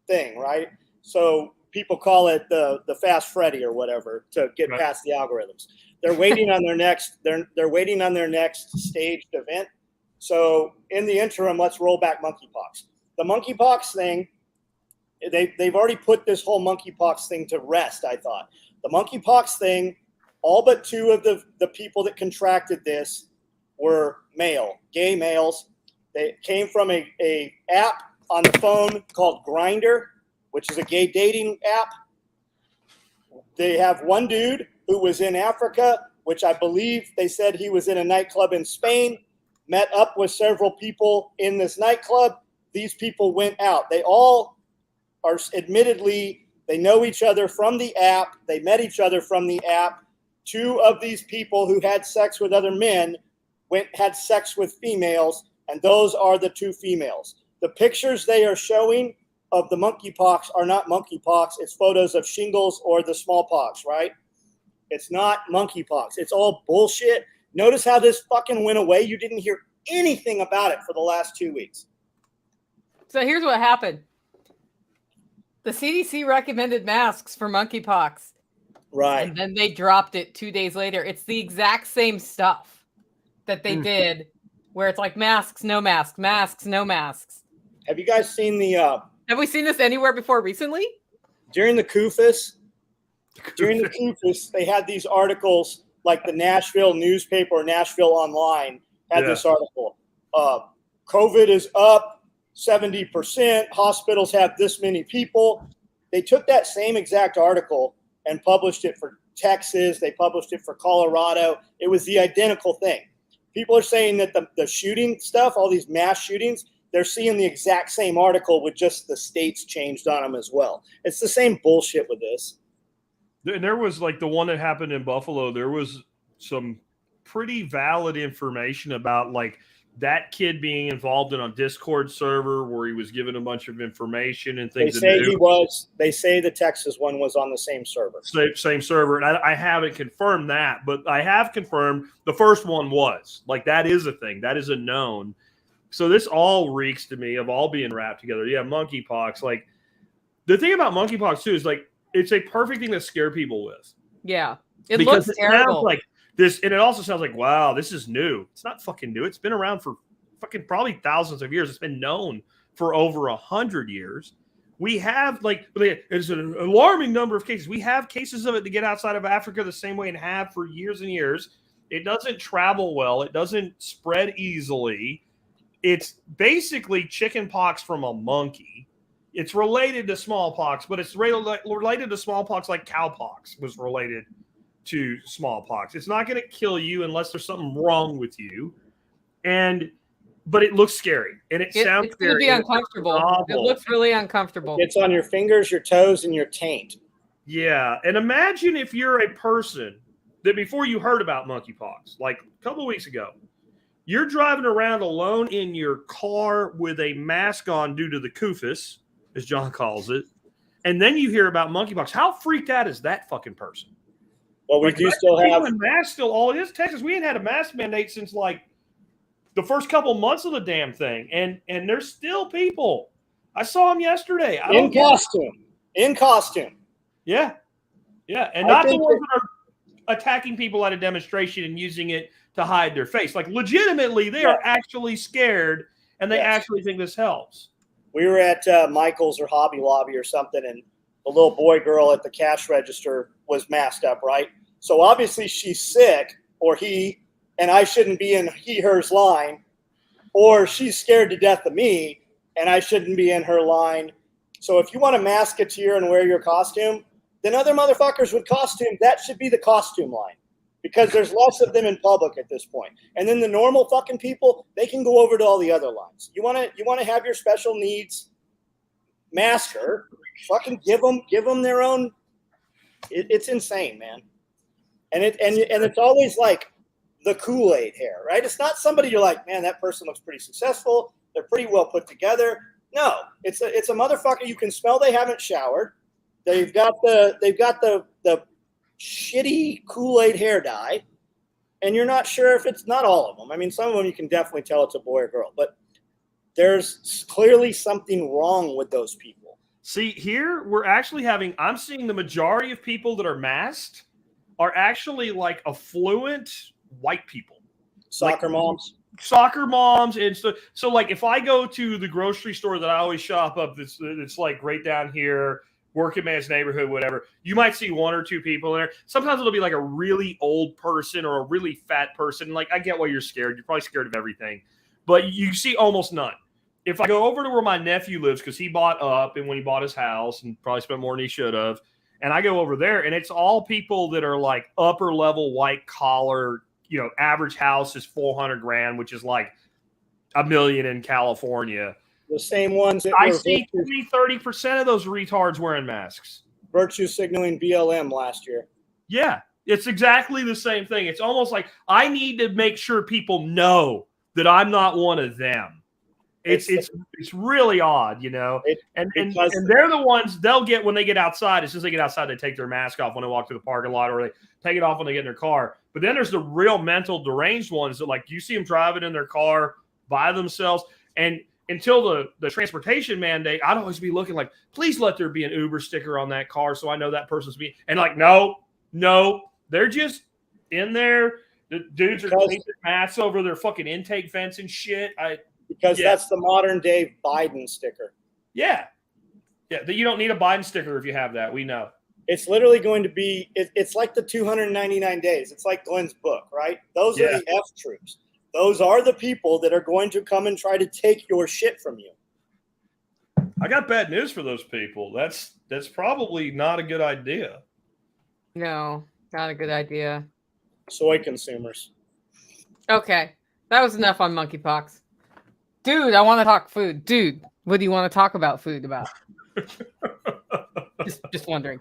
thing, right? So people call it the Fast Freddy or whatever to get past the algorithms. They're waiting on their next. They're waiting on their next staged event. So in the interim, let's roll back monkeypox. The monkeypox thing, they've already put this whole monkeypox thing to rest, I thought. The monkeypox thing, all but 2 of the people that contracted this were gay males. They came from a app on the phone called Grindr, which is a gay dating app. They have one dude who was in Africa, which I believe they said he was in a nightclub in Spain, met up with several people in this nightclub. These people went out. They all are admittedly, they know each other from the app. They met each other from the app. 2 of these people who had sex with other men had sex with females, and those are the 2 females. The pictures they are showing of the monkeypox are not monkeypox. It's photos of shingles or the smallpox, right? It's not monkeypox. It's all bullshit. Notice how this fucking went away. You didn't hear anything about it for the last 2 weeks. So here's what happened. The CDC recommended masks for monkeypox. Right. And then they dropped it 2 days later. It's the exact same stuff that they did, where it's like masks, no masks, masks, no masks. Have you guys seen the... Have we seen this anywhere before recently? During the CUFUS, they had these articles, like the Nashville newspaper or Nashville Online had this article. COVID is up 70%. Hospitals have this many people. They took that same exact article and published it for Texas. They published it for Colorado. It was the identical thing. People are saying that the shooting stuff, all these mass shootings, they're seeing the exact same article with just the states changed on them as well. It's the same bullshit with this. And there was like the one that happened in Buffalo. There was some pretty valid information about like that kid being involved in a Discord server where he was given a bunch of information and things. They say the Texas one was on the same server. Same server. And I haven't confirmed that, but I have confirmed the first one was. Like that is a thing. That is a known. So this all reeks to me of all being wrapped together. Yeah, monkeypox. Like the thing about monkeypox too is like it's a perfect thing to scare people with. Yeah. It looks terrible. Sounds like this, and it also sounds like, wow, this is new. It's not fucking new. It's been around for fucking probably thousands of years. It's been known for over 100 years. We have like it's an alarming number of cases. We have cases of it to get outside of Africa the same way and have for years and years. It doesn't travel well. It doesn't spread easily. It's basically chicken pox from a monkey. It's related to smallpox, but it's related to smallpox like cowpox was related to smallpox. It's not going to kill you unless there's something wrong with you. But it looks scary, and it sounds it's scary. It's going to be uncomfortable. It looks really uncomfortable. It's on your fingers, your toes, and your taint. Yeah, and imagine if you're a person that before you heard about monkeypox, like a couple of weeks ago, you're driving around alone in your car with a mask on due to the CUFUS, as John calls it, and then you hear about monkeypox. How freaked out is that fucking person? Well, we do still have masks. Still, all it is Texas. We ain't had a mask mandate since like the first couple months of the damn thing, and there's still people. I saw them yesterday. In costume. Yeah, and not the ones that are attacking people at a demonstration and using it to hide their face. Like legitimately, they are actually scared, and they actually think this helps. We were at Michael's or Hobby Lobby or something, and the little boy girl at the cash register was masked up, right? So obviously she's sick, or he. And I shouldn't be in hers line, or she's scared to death of me, and I shouldn't be in her line. So if you want to masketeer and wear your costume, then other motherfuckers with costume, that should be the costume line, because there's less of them in public at this point. And then the normal fucking people, they can go over to all the other lines. You want to have your special needs masker, fucking give them their own. It's insane, man. And it's always like the Kool-Aid hair, right? It's not somebody you're like, man, that person looks pretty successful. They're pretty well put together. No, it's a motherfucker. You can smell they haven't showered. They've got the shitty Kool-Aid hair dye, and you're not sure if it's not all of them. I mean, some of them you can definitely tell it's a boy or girl, but there's clearly something wrong with those people. See, here I'm seeing the majority of people that are masked are actually like affluent white people, soccer moms, and so like if I go to the grocery store that I always shop up, it's like right down here, working man's neighborhood, whatever, you might see one or two people there. Sometimes it'll be like a really old person or a really fat person. Like I get why you're scared. You're probably scared of everything, but you see almost none. If I go over to where my nephew lives, because he bought up and when he bought his house and probably spent more than he should have, and I go over there and it's all people that are like upper level white collar. Average house is $400,000, which is like $1 million in California. The same ones that I see 30% of those retards wearing masks. Virtue signaling BLM last year. Yeah, it's exactly the same thing. It's almost like I need to make sure people know that I'm not one of them. It's really odd, and they're the ones they'll get when they get outside. As soon as they get outside, they take their mask off when they walk through the parking lot, or they take it off when they get in their car. But then there's the real mental deranged ones that like you see them driving in their car by themselves. And until the transportation mandate, I'd always be looking like, please let there be an Uber sticker on that car so I know that person's me. And like, no, they're just in there. The dudes are painting masks over their fucking intake vents and shit. That's the modern day Biden sticker. Yeah. You don't need a Biden sticker if you have that. We know. It's literally going to be, it's like the 299 days. It's like Glenn's book, right? Those are the F troops. Those are the people that are going to come and try to take your shit from you. I got bad news for those people. That's probably not a good idea. No, not a good idea. Soy consumers. Okay. That was enough on monkeypox. Dude, I want to talk food. Dude, what do you want to talk about food about? just wondering.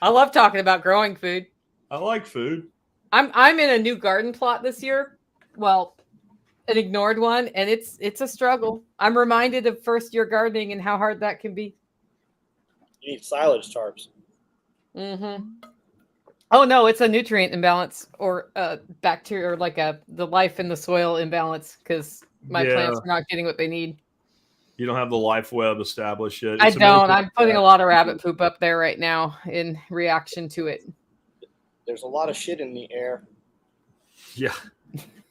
I love talking about growing food. I like food. I'm in a new garden plot this year. Well, an ignored one, and it's a struggle. I'm reminded of first year gardening and how hard that can be. You need silage tarps. Mm-hmm. Oh no, it's a nutrient imbalance or bacteria, or like the life in the soil imbalance, because my plants are not getting what they need. You don't have the life web established yet. I don't. I'm putting a lot of rabbit poop up there right now in reaction to it. There's a lot of shit in the air. Yeah.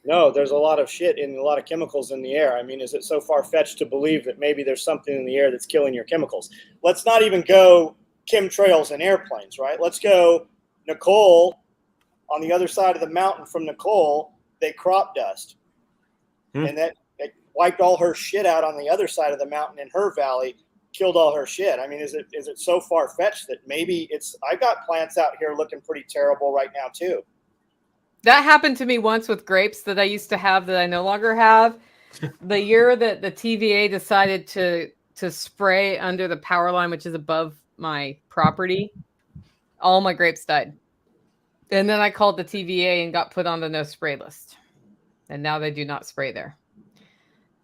No, there's a lot of shit and a lot of chemicals in the air. I mean, is it so far-fetched to believe that maybe there's something in the air that's killing your chemicals? Let's not even go chemtrails and airplanes, right? Let's go Nicole on the other side of the mountain from Nicole, they crop dust. And that it wiped all her shit out on the other side of the mountain in her valley, killed all her shit. I mean, is it so far-fetched that maybe I've got plants out here looking pretty terrible right now too. That happened to me once with grapes that I used to have that I no longer have. The year that the TVA decided to spray under the power line, which is above my property, all my grapes died. And then I called the TVA and got put on the no spray list. And now they do not spray there.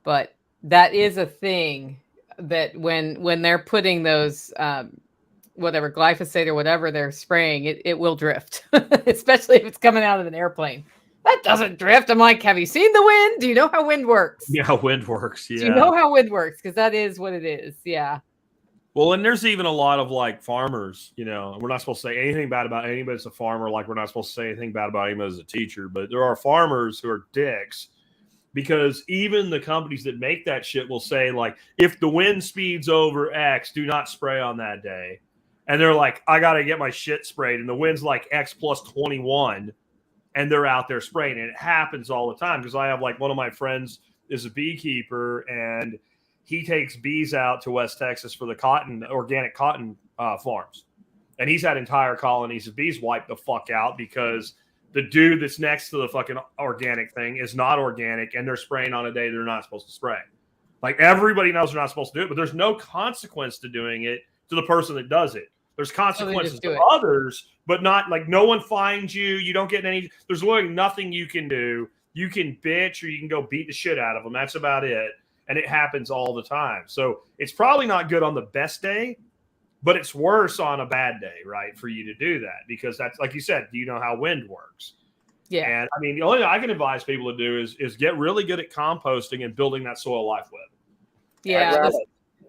But that is a thing that when they're putting those whatever glyphosate or whatever they're spraying, it will drift, especially if it's coming out of an airplane. That doesn't drift. I'm like, have you seen the wind? Do you know how wind works? Yeah, wind works. Yeah. Do you know how wind works? Because that is what it is. Yeah. Well, and there's even a lot of like farmers, you know, we're not supposed to say anything bad about anybody that's a farmer. Like we're not supposed to say anything bad about anybody as a teacher, but there are farmers who are dicks because even the companies that make that shit will say like, if the wind speeds over X, do not spray on that day. And they're like, I got to get my shit sprayed. And the wind's like X plus 21 and they're out there spraying. And it happens all the time because I have like one of my friends is a beekeeper and he takes bees out to West Texas for the organic cotton farms. And he's had entire colonies of bees wiped the fuck out because the dude that's next to the fucking organic thing is not organic and they're spraying on a day they're not supposed to spray. Like everybody knows they're not supposed to do it, but there's no consequence to doing it to the person that does it. There's consequences to others, but not like no one finds you. You don't get any. There's literally nothing you can do. You can bitch or you can go beat the shit out of them. That's about it. And it happens all the time. So it's probably not good on the best day, but it's worse on a bad day, right? For you to do that because that's like you said, do you know how wind works? Yeah. And I mean, the only thing I can advise people to do is get really good at composting and building that soil life web. Yeah.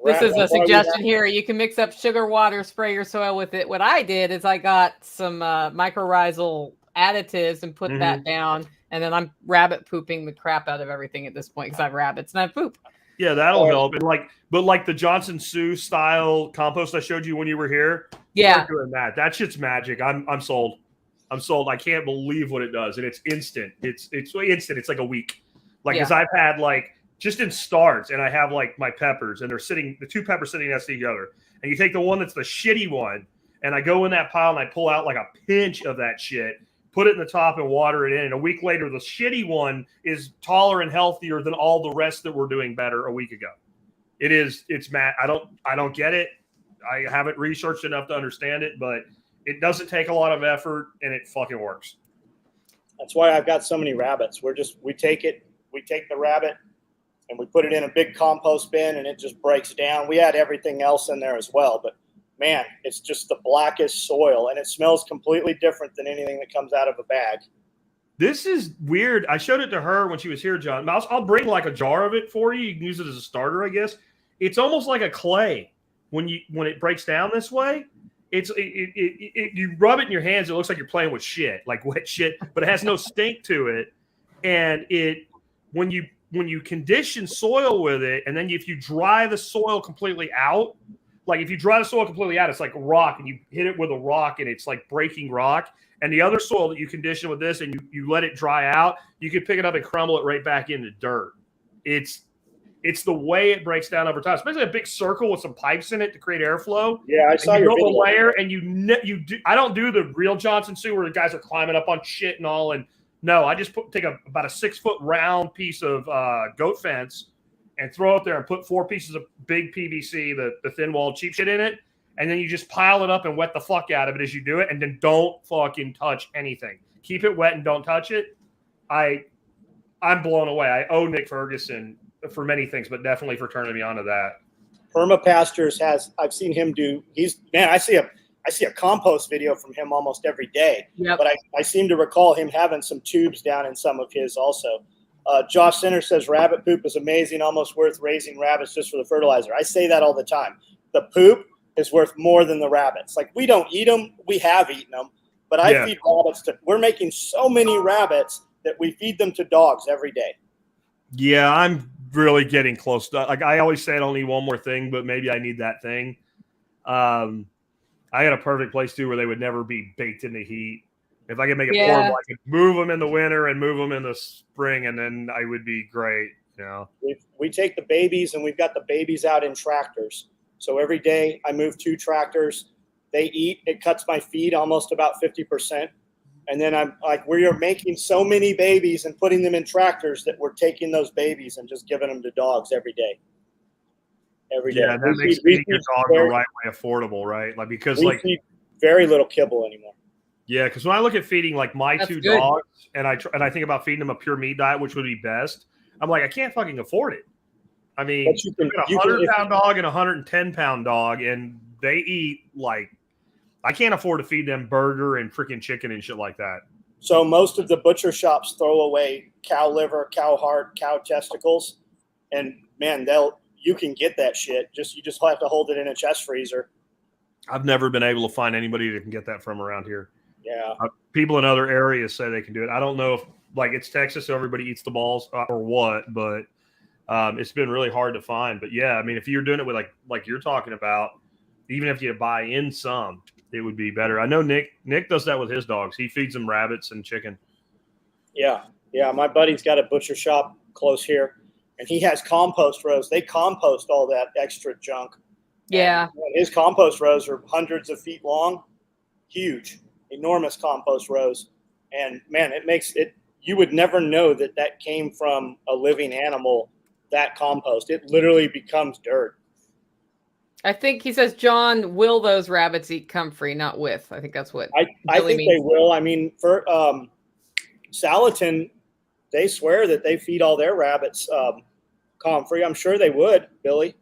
This is a suggestion here. You can mix up sugar water, spray your soil with it. What I did is I got some mycorrhizal additives and put that down. And then I'm rabbit pooping the crap out of everything at this point because I have rabbits and I poop. Yeah, that'll help. And like the Johnson Sioux style compost I showed you when you were here. Yeah. Start doing that. That shit's magic. I'm sold. I'm sold. I can't believe what it does. And it's instant. It's instant. It's like a week. Like, because I've had like just in starts, and I have like my peppers, and the two peppers sitting next to each other. And you take the one that's the shitty one, and I go in that pile and I pull out like a pinch of that shit, put it in the top and water it in. And a week later, the shitty one is taller and healthier than all the rest that were doing better a week ago. It's Matt. I don't get it. I haven't researched enough to understand it, but it doesn't take a lot of effort and it fucking works. That's why I've got so many rabbits. We take the rabbit and we put it in a big compost bin and it just breaks down. We add everything else in there as well, but man, it's just the blackest soil and it smells completely different than anything that comes out of a bag. This is weird. I showed it to her when she was here, John. I'll bring like a jar of it for you. You can use it as a starter, I guess. It's almost like a clay when it breaks down this way. You rub it in your hands. It looks like you're playing with shit, like wet shit, but it has no stink to it. And when you condition soil with it, and then if you dry the soil completely out, like if you dry the soil completely out, it's like rock, and you hit it with a rock, and it's like breaking rock. And the other soil that you condition with this, and you let it dry out, you can pick it up and crumble it right back into dirt. It's the way it breaks down over time, especially a big circle with some pipes in it to create airflow. Yeah, I saw your video. Layer, and you do. I don't do the real Johnson Sioux where the guys are climbing up on shit and all. And no, I just take about a 6-foot round piece of goat fence and throw it there and put 4 pieces of big PVC, the thin walled cheap shit in it. And then you just pile it up and wet the fuck out of it as you do it. And then don't fucking touch anything. Keep it wet and don't touch it. I'm blown away. I owe Nick Ferguson for many things, but definitely for turning me on to that. Permapastures I've seen him do. I see a compost video from him almost every day. Yep. But I seem to recall him having some tubes down in some of his also. Josh Center says rabbit poop is amazing, almost worth raising rabbits just for the fertilizer. I say that all the time. The poop is worth more than the rabbits. Like, we don't eat them. We have eaten them. But I feed rabbits we're making so many rabbits that we feed them to dogs every day. Yeah, I'm really getting close to, like, I always say I don't need one more thing, but maybe I need that thing. I had a perfect place too where they would never be baked in the heat. If I could make it Yeah. portable, I could move them in the winter and move them in the spring, and then I would be great. You know, we take the babies, and we've got the babies out in tractors. So every day I move 2 tractors. They eat. It cuts my feed almost about 50%. And then I'm like, we are making so many babies and putting them in tractors that we're taking those babies and just giving them to dogs every day. Every day. Yeah, that makes feeding your dog the right way affordable, right? Like because we feed very little kibble anymore. Yeah, because when I look at feeding like my That's 2 good. dogs, and I think about feeding them a pure meat diet, which would be best, I'm like, I can't fucking afford it. I mean, But you can- a 100-pound dog and a 110-pound dog, and they eat like I can't afford to feed them burger and freaking chicken and shit like that. So most of the butcher shops throw away cow liver, cow heart, cow testicles, and man, you can get that shit. You just have to hold it in a chest freezer. I've never been able to find anybody that can get that from around here. Yeah. People in other areas say they can do it. I don't know if like it's Texas, so everybody eats the balls or what, but it's been really hard to find. But yeah, I mean, if you're doing it with like you're talking about, even if you buy in some, it would be better. I know Nick does that with his dogs. He feeds them rabbits and chicken. Yeah. Yeah. My buddy's got a butcher shop close here, and he has compost rows. They compost all that extra junk. Yeah. And his compost rows are hundreds of feet long, huge, enormous compost rows. And man, it makes it, you would never know that came from a living animal, that compost. It literally becomes dirt. I think he says, John, will those rabbits eat comfrey, not with? I think that's what I think means. they will. I mean, for Salatin, they swear that they feed all their rabbits comfrey. I'm sure they would, Billy.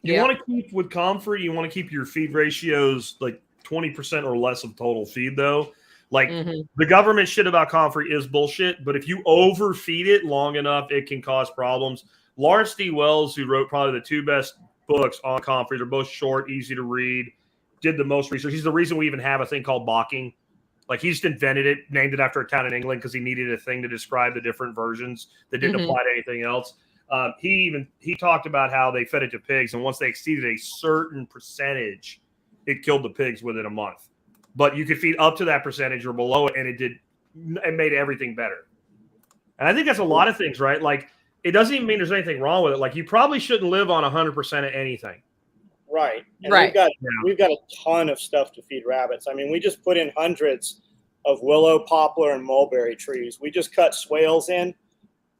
You want to keep with comfrey, you want to keep your feed ratios like 20% or less of total feed, though. Like the government shit about comfrey is bullshit, but if you overfeed it long enough, it can cause problems. Lawrence D. Wells, who wrote probably the 2 best books on comfrey, they're both short, easy to read, did the most research. He's the reason we even have a thing called balking. Like he just invented it, named it after a town in England because he needed a thing to describe the different versions that didn't apply to anything else. He talked about how they fed it to pigs, and once they exceeded a certain percentage, it killed the pigs within a month. But you could feed up to that percentage or below it, and it made everything better. And I think that's a lot of things, right? Like it doesn't even mean there's anything wrong with it. Like you probably shouldn't live on 100% of anything. Right. And right. We've got a ton of stuff to feed rabbits. I mean, we just put in hundreds of willow, poplar, and mulberry trees. We just cut swales in.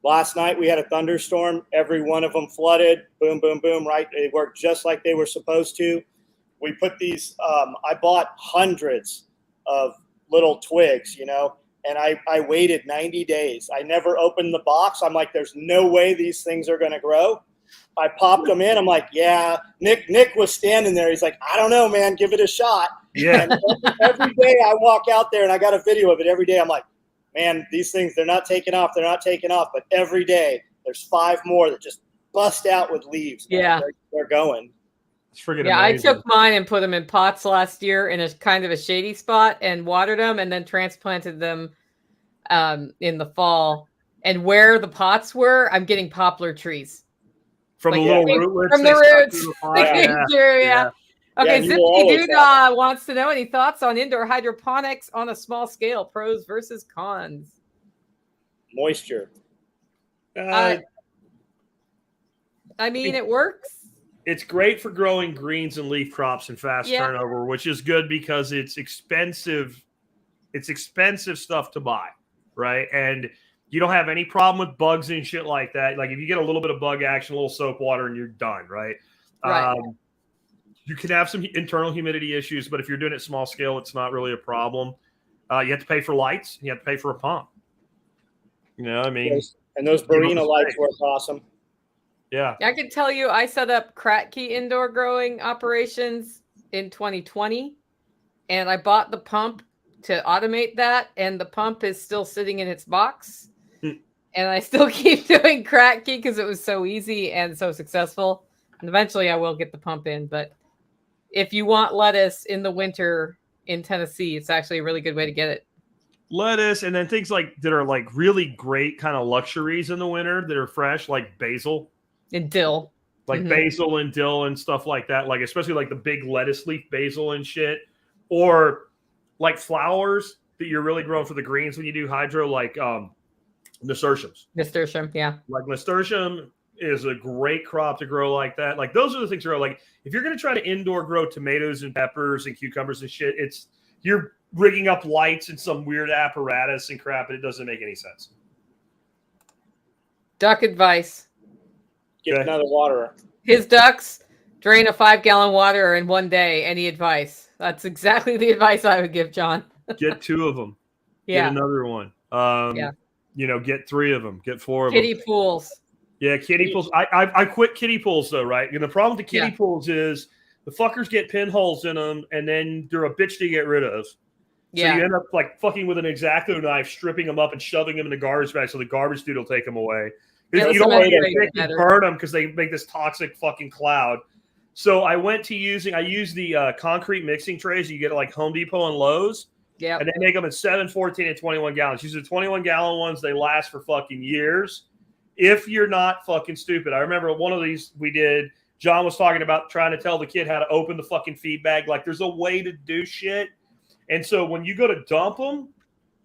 Last night we had a thunderstorm. Every one of them flooded. Boom, boom, boom. Right. They worked just like they were supposed to. We put these, I bought hundreds of little twigs, and I waited 90 days. I never opened the box. I'm like, there's no way these things are going to grow. I popped them in. I'm like, yeah. Nick was standing there. He's like, I don't know, man. Give it a shot. Yeah. And every day I walk out there, and I got a video of it every day. I'm like, man, these things, they're not taking off. They're not taking off. But every day there's 5 more that just bust out with leaves. Yeah. They're going. It's freaking amazing. I took mine and put them in pots last year in a kind of a shady spot and watered them and then transplanted them in the fall. And where the pots were, I'm getting poplar trees. From the little rootlets. From the roots. Yeah. Okay, Zippy Doodah wants to know any thoughts on indoor hydroponics on a small scale, pros versus cons. Moisture. I mean, it works. It's great for growing greens and leaf crops and fast turnover, which is good because it's expensive. It's expensive stuff to buy, right? And you don't have any problem with bugs and shit like that. Like if you get a little bit of bug action, a little soap water, and you're done, right? Right. You can have some internal humidity issues, but if you're doing it small scale, it's not really a problem. You have to pay for lights. And you have to pay for a pump. I mean. And those Barina lights work awesome. Yeah. I can tell you, I set up Kratky indoor growing operations in 2020, and I bought the pump to automate that, and the pump is still sitting in its box. And I still keep doing Kratky because it was so easy and so successful. And eventually I will get the pump in, but if you want lettuce in the winter in Tennessee, it's actually a really good way to get it. Lettuce, and then things that are like really great kind of luxuries in the winter that are fresh, like basil. And dill. Like basil and dill and stuff like that. Like especially like the big lettuce leaf basil and shit. Or like flowers. that you're really growing for the greens when you do hydro, like nasturtiums. Nasturtium, yeah. Like nasturtium is a great crop to grow like that. Like those are the things to grow. Like if you're going to try to indoor grow tomatoes and peppers and cucumbers and shit, you're rigging up lights and some weird apparatus and crap, and it doesn't make any sense. Duck advice. Get another waterer. His ducks drain a 5-gallon water in one day. Any advice? That's exactly the advice I would give, John. Get 2 of them. Yeah. Get another one. Get 3 of them. Get 4 of them. Kiddie pools. Yeah, kiddie pools. I quit kiddie pools though, right? And the problem with the kiddie pools is the fuckers get pinholes in them, and then they're a bitch to get rid of. So you end up like fucking with an X-Acto knife, stripping them up and shoving them in the garbage bag so the garbage dude will take them away. You don't want to burn them because they make this toxic fucking cloud. So I use the concrete mixing trays you get at like Home Depot and Lowe's. Yeah. And they make them in 7, 14, and 21 gallons. Use the 21-gallon ones. They last for fucking years. If you're not fucking stupid. I remember one of these we did. John was talking about trying to tell the kid how to open the fucking feed bag. Like there's a way to do shit. And so when you go to dump them,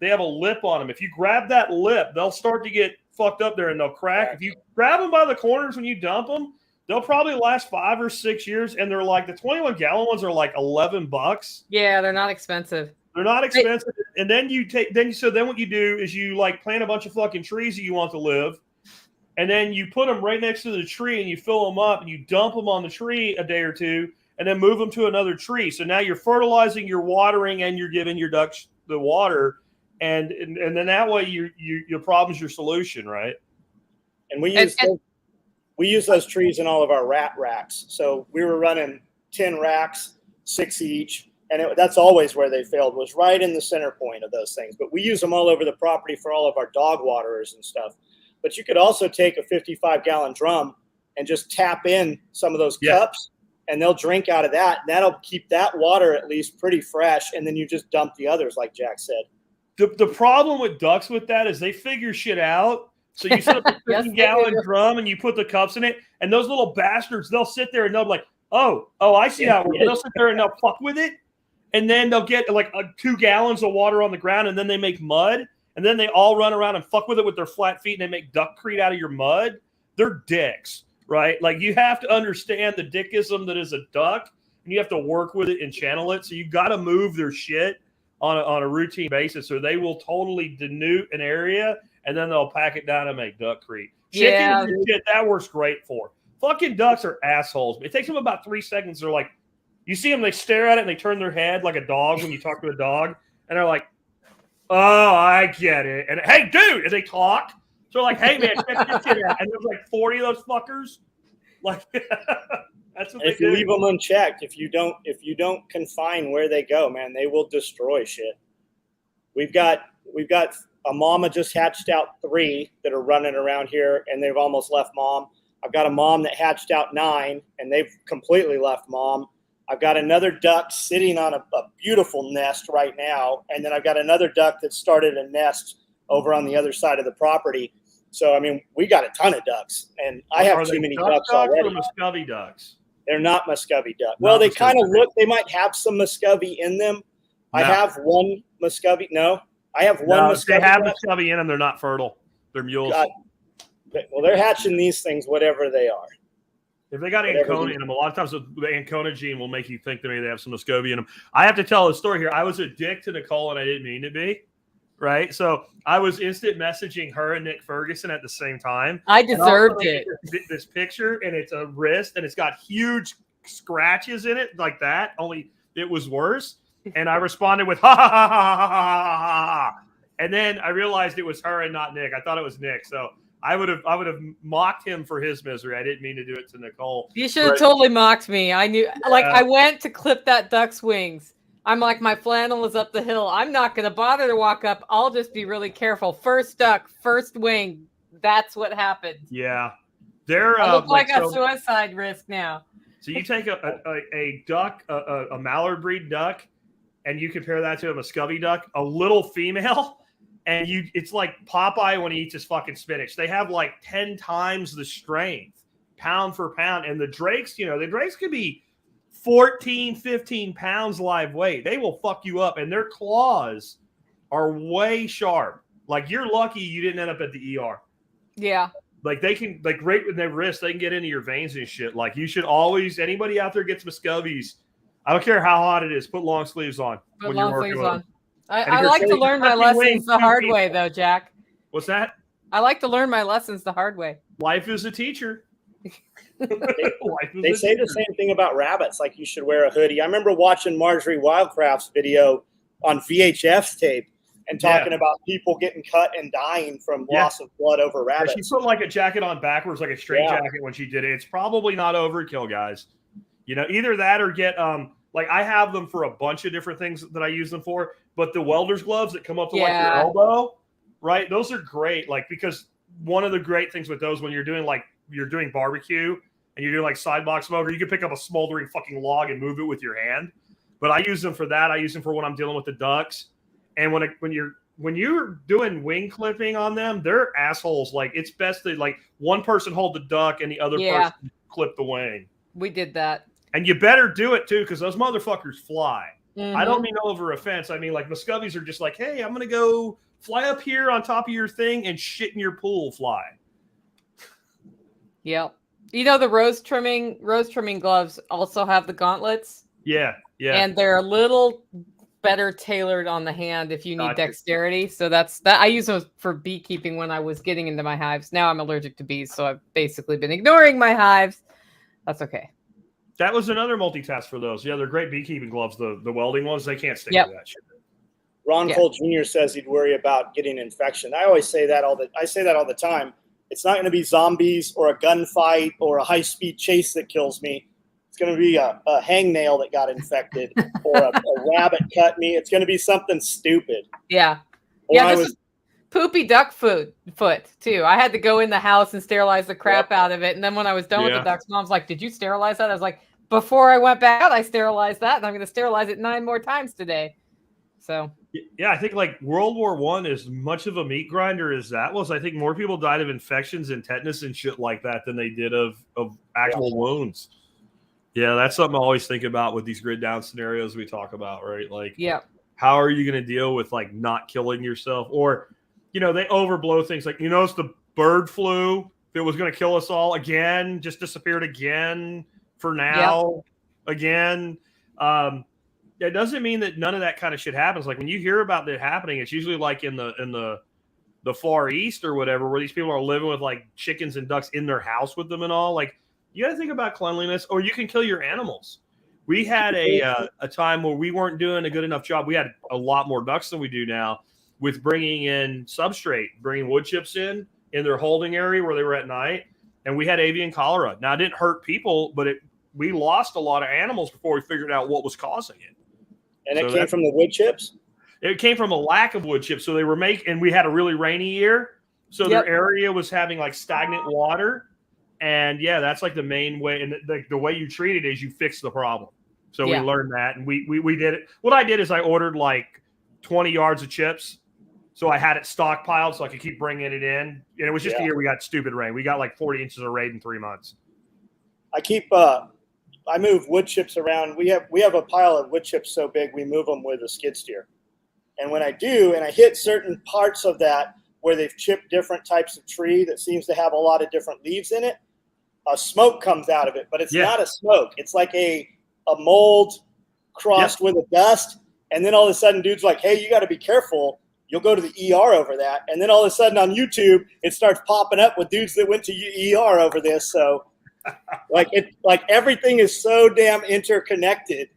they have a lip on them. If you grab that lip, they'll start to get fucked up there and they'll crack. If you grab them by the corners when you dump them, they'll probably last 5 or 6 years. And they're like, the 21-gallon ones are like $11. Yeah, they're not expensive. They're not expensive. And then what you do is you like plant a bunch of fucking trees that you want to live. And then you put them right next to the tree and you fill them up and you dump them on the tree a day or 2 and then move them to another tree. So now you're fertilizing, you're watering, and you're giving your ducks the water. And then that way your problem's your solution, right? And we use those trees in all of our rat racks. So we were running 10 racks, 6 each. And that's always where they failed, was right in the center point of those things. But we use them all over the property for all of our dog waterers and stuff. But you could also take a 55-gallon drum and just tap in some of those cups, and they'll drink out of that. And that'll keep that water at least pretty fresh. And then you just dump the others, like Jack said. The problem with ducks with that is they figure shit out. So you set up a 50-gallon drum and you put the cups in it, and those little bastards, they'll sit there and they'll be like, oh, I see how it works. They'll sit there and they'll fuck with it. And then they'll get like 2 gallons of water on the ground, and then they make mud. And then they all run around and fuck with it with their flat feet, and they make duckcrete out of your mud. They're dicks, right? Like you have to understand the dickism that is a duck, and you have to work with it and channel it. So you got to move their shit on a routine basis, or they will totally denude an area, and then they'll pack it down and make duckcrete. Chickens and shit, that works great for. Fucking ducks are assholes. It takes them about 3 seconds. They're like, you see them, they stare at it, and they turn their head like a dog when you talk to a dog, and they're like, oh, I get it. And hey, dude, and they talk. So like, hey man, check this shit out. And there's like 40 of those fuckers. Like that's what if you leave them unchecked, if you don't confine where they go, man, they will destroy shit. We've got a mama just hatched out 3 that are running around here, and they've almost left mom. I've got a mom that hatched out 9, and they've completely left mom. I've got another duck sitting on a beautiful nest right now. And then I've got another duck that started a nest over on the other side of the property. So, I mean, we got a ton of ducks, and I have too many ducks already. Or Muscovy ducks? They're not Muscovy duck. Well, they kind of look, they might have some Muscovy in them. No. I have one Muscovy. No, I have one Muscovy. They have Muscovy in them. They're not fertile. They're mules. Well, they're hatching these things, whatever they are. If they got Ancona in them, a lot of times the Ancona gene will make you think that maybe they have some Muscovy in them. I have to tell a story here. I was a dick to Nicole, and I didn't mean to be, right? So I was instant messaging her and Nick Ferguson at the same time. I deserved it. This picture, and it's a wrist, and it's got huge scratches in it like that, only it was worse. And I responded with, ha, ha, ha, ha, ha, ha, ha. And then I realized it was her and not Nick. I thought it was Nick, so I would have mocked him for his misery. I didn't mean to do it to Nicole. You should have totally mocked me. I knew, like, I went to clip that duck's wings. I'm like, my flannel is up the hill. I'm not going to bother to walk up. I'll just be really careful. First duck, first wing. That's what happened. Yeah. They're I look like a suicide risk now. So you take a duck, a mallard breed duck, and you compare that to a Muscovy duck, a little female. And it's like Popeye when he eats his fucking spinach. They have like 10 times the strength, pound for pound. And the drakes, the drakes could be 14, 15 pounds live weight. They will fuck you up. And their claws are way sharp. Like, you're lucky you didn't end up at the ER. Yeah. Like, they can, like, right with their wrist, they can get into your veins and shit. Like, you should always, anybody out there gets muscovies, I don't care how hot it is, put long sleeves on Put when long you're working sleeves with on. them. I like to learn my lessons the hard way, though, Jack. What's that? I like to learn my lessons the hard way. Life is a teacher. They say the same thing about rabbits, like you should wear a hoodie. I remember watching Marjorie Wildcraft's video on VHF tape and talking about people getting cut and dying from loss of blood over rabbits. She put like a jacket on backwards, like a straight jacket when she did it. It's probably not overkill, guys. You know, either that or get like I have them for a bunch of different things that I use them for, but the welder's gloves that come up to like your elbow, right? Those are great. Like, because one of the great things with those when you're doing barbecue and you're doing like sidebox smoke, or you can pick up a smoldering fucking log and move it with your hand. But I use them for that. I use them for when I'm dealing with the ducks. And when you're doing wing clipping on them, they're assholes. Like, it's best to like one person hold the duck and the other person clip the wing. We did that. And you better do it too, because those motherfuckers fly. I don't mean over offense. I mean, like, muscovies are just like, hey, I'm gonna go fly up here on top of your thing and shit in your pool fly. Yep. You know, the rose trimming gloves also have the gauntlets. Yeah. And they're a little better tailored on the hand if you need dexterity. So that's that. I use those for beekeeping when I was getting into my hives. Now I'm allergic to bees, so I've basically been ignoring my hives. That's okay. That was another multitask for those. Yeah, they're great beekeeping gloves. The welding ones, they can't stick to that shit. Ron Cole Jr. says he'd worry about getting infection. I say that all the time. It's not going to be zombies or a gunfight or a high-speed chase that kills me. It's going to be a hangnail that got infected or a rabbit cut me. It's going to be something stupid. Yeah. This was poopy duck foot too. I had to go in the house and sterilize the crap out of it. And then when I was done with the ducks, Mom's like, did you sterilize that? I was like, before I went back out, I sterilized that. And I'm going to sterilize it 9 more times today. So. Yeah, I think like World War I, as much of a meat grinder as that was, I think more people died of infections and tetanus and shit like that than they did of actual wounds. Yeah, that's something I always think about with these grid down scenarios we talk about, right? Like, how are you going to deal with like not killing yourself? Or, you know, they overblow things. Like, you notice the bird flu that was going to kill us all again, just disappeared again for now again. It doesn't mean that none of that kind of shit happens. Like, when you hear about that happening, it's usually like in the Far East or whatever, where these people are living with like chickens and ducks in their house with them and all. Like, you got to think about cleanliness, or you can kill your animals. We had a time where we weren't doing a good enough job. We had a lot more ducks than we do now with bringing in substrate, bringing wood chips in their holding area where they were at night. And we had avian cholera. Now, it didn't hurt people, but we lost a lot of animals before we figured out what was causing it. And it came from the wood chips? It came from a lack of wood chips. So they were and we had a really rainy year. So their area was having like stagnant water. And that's like the main way. And the way you treat it is you fix the problem. So we learned that. And we did it. What I did is I ordered like 20 yards of chips. So I had it stockpiled so I could keep bringing it in. And it was just the year we got stupid rain. We got like 40 inches of rain in 3 months. I move wood chips around. We have a pile of wood chips so big we move them with a skid steer. And when I do, and I hit certain parts of that where they've chipped different types of tree that seems to have a lot of different leaves in it, a smoke comes out of it. But it's not a smoke. It's like a mold crossed with a dust. And then all of a sudden, dude's like, hey, you got to be careful. You'll go to the ER over that. And then all of a sudden on YouTube, it starts popping up with dudes that went to ER over this. So like everything is so damn interconnected.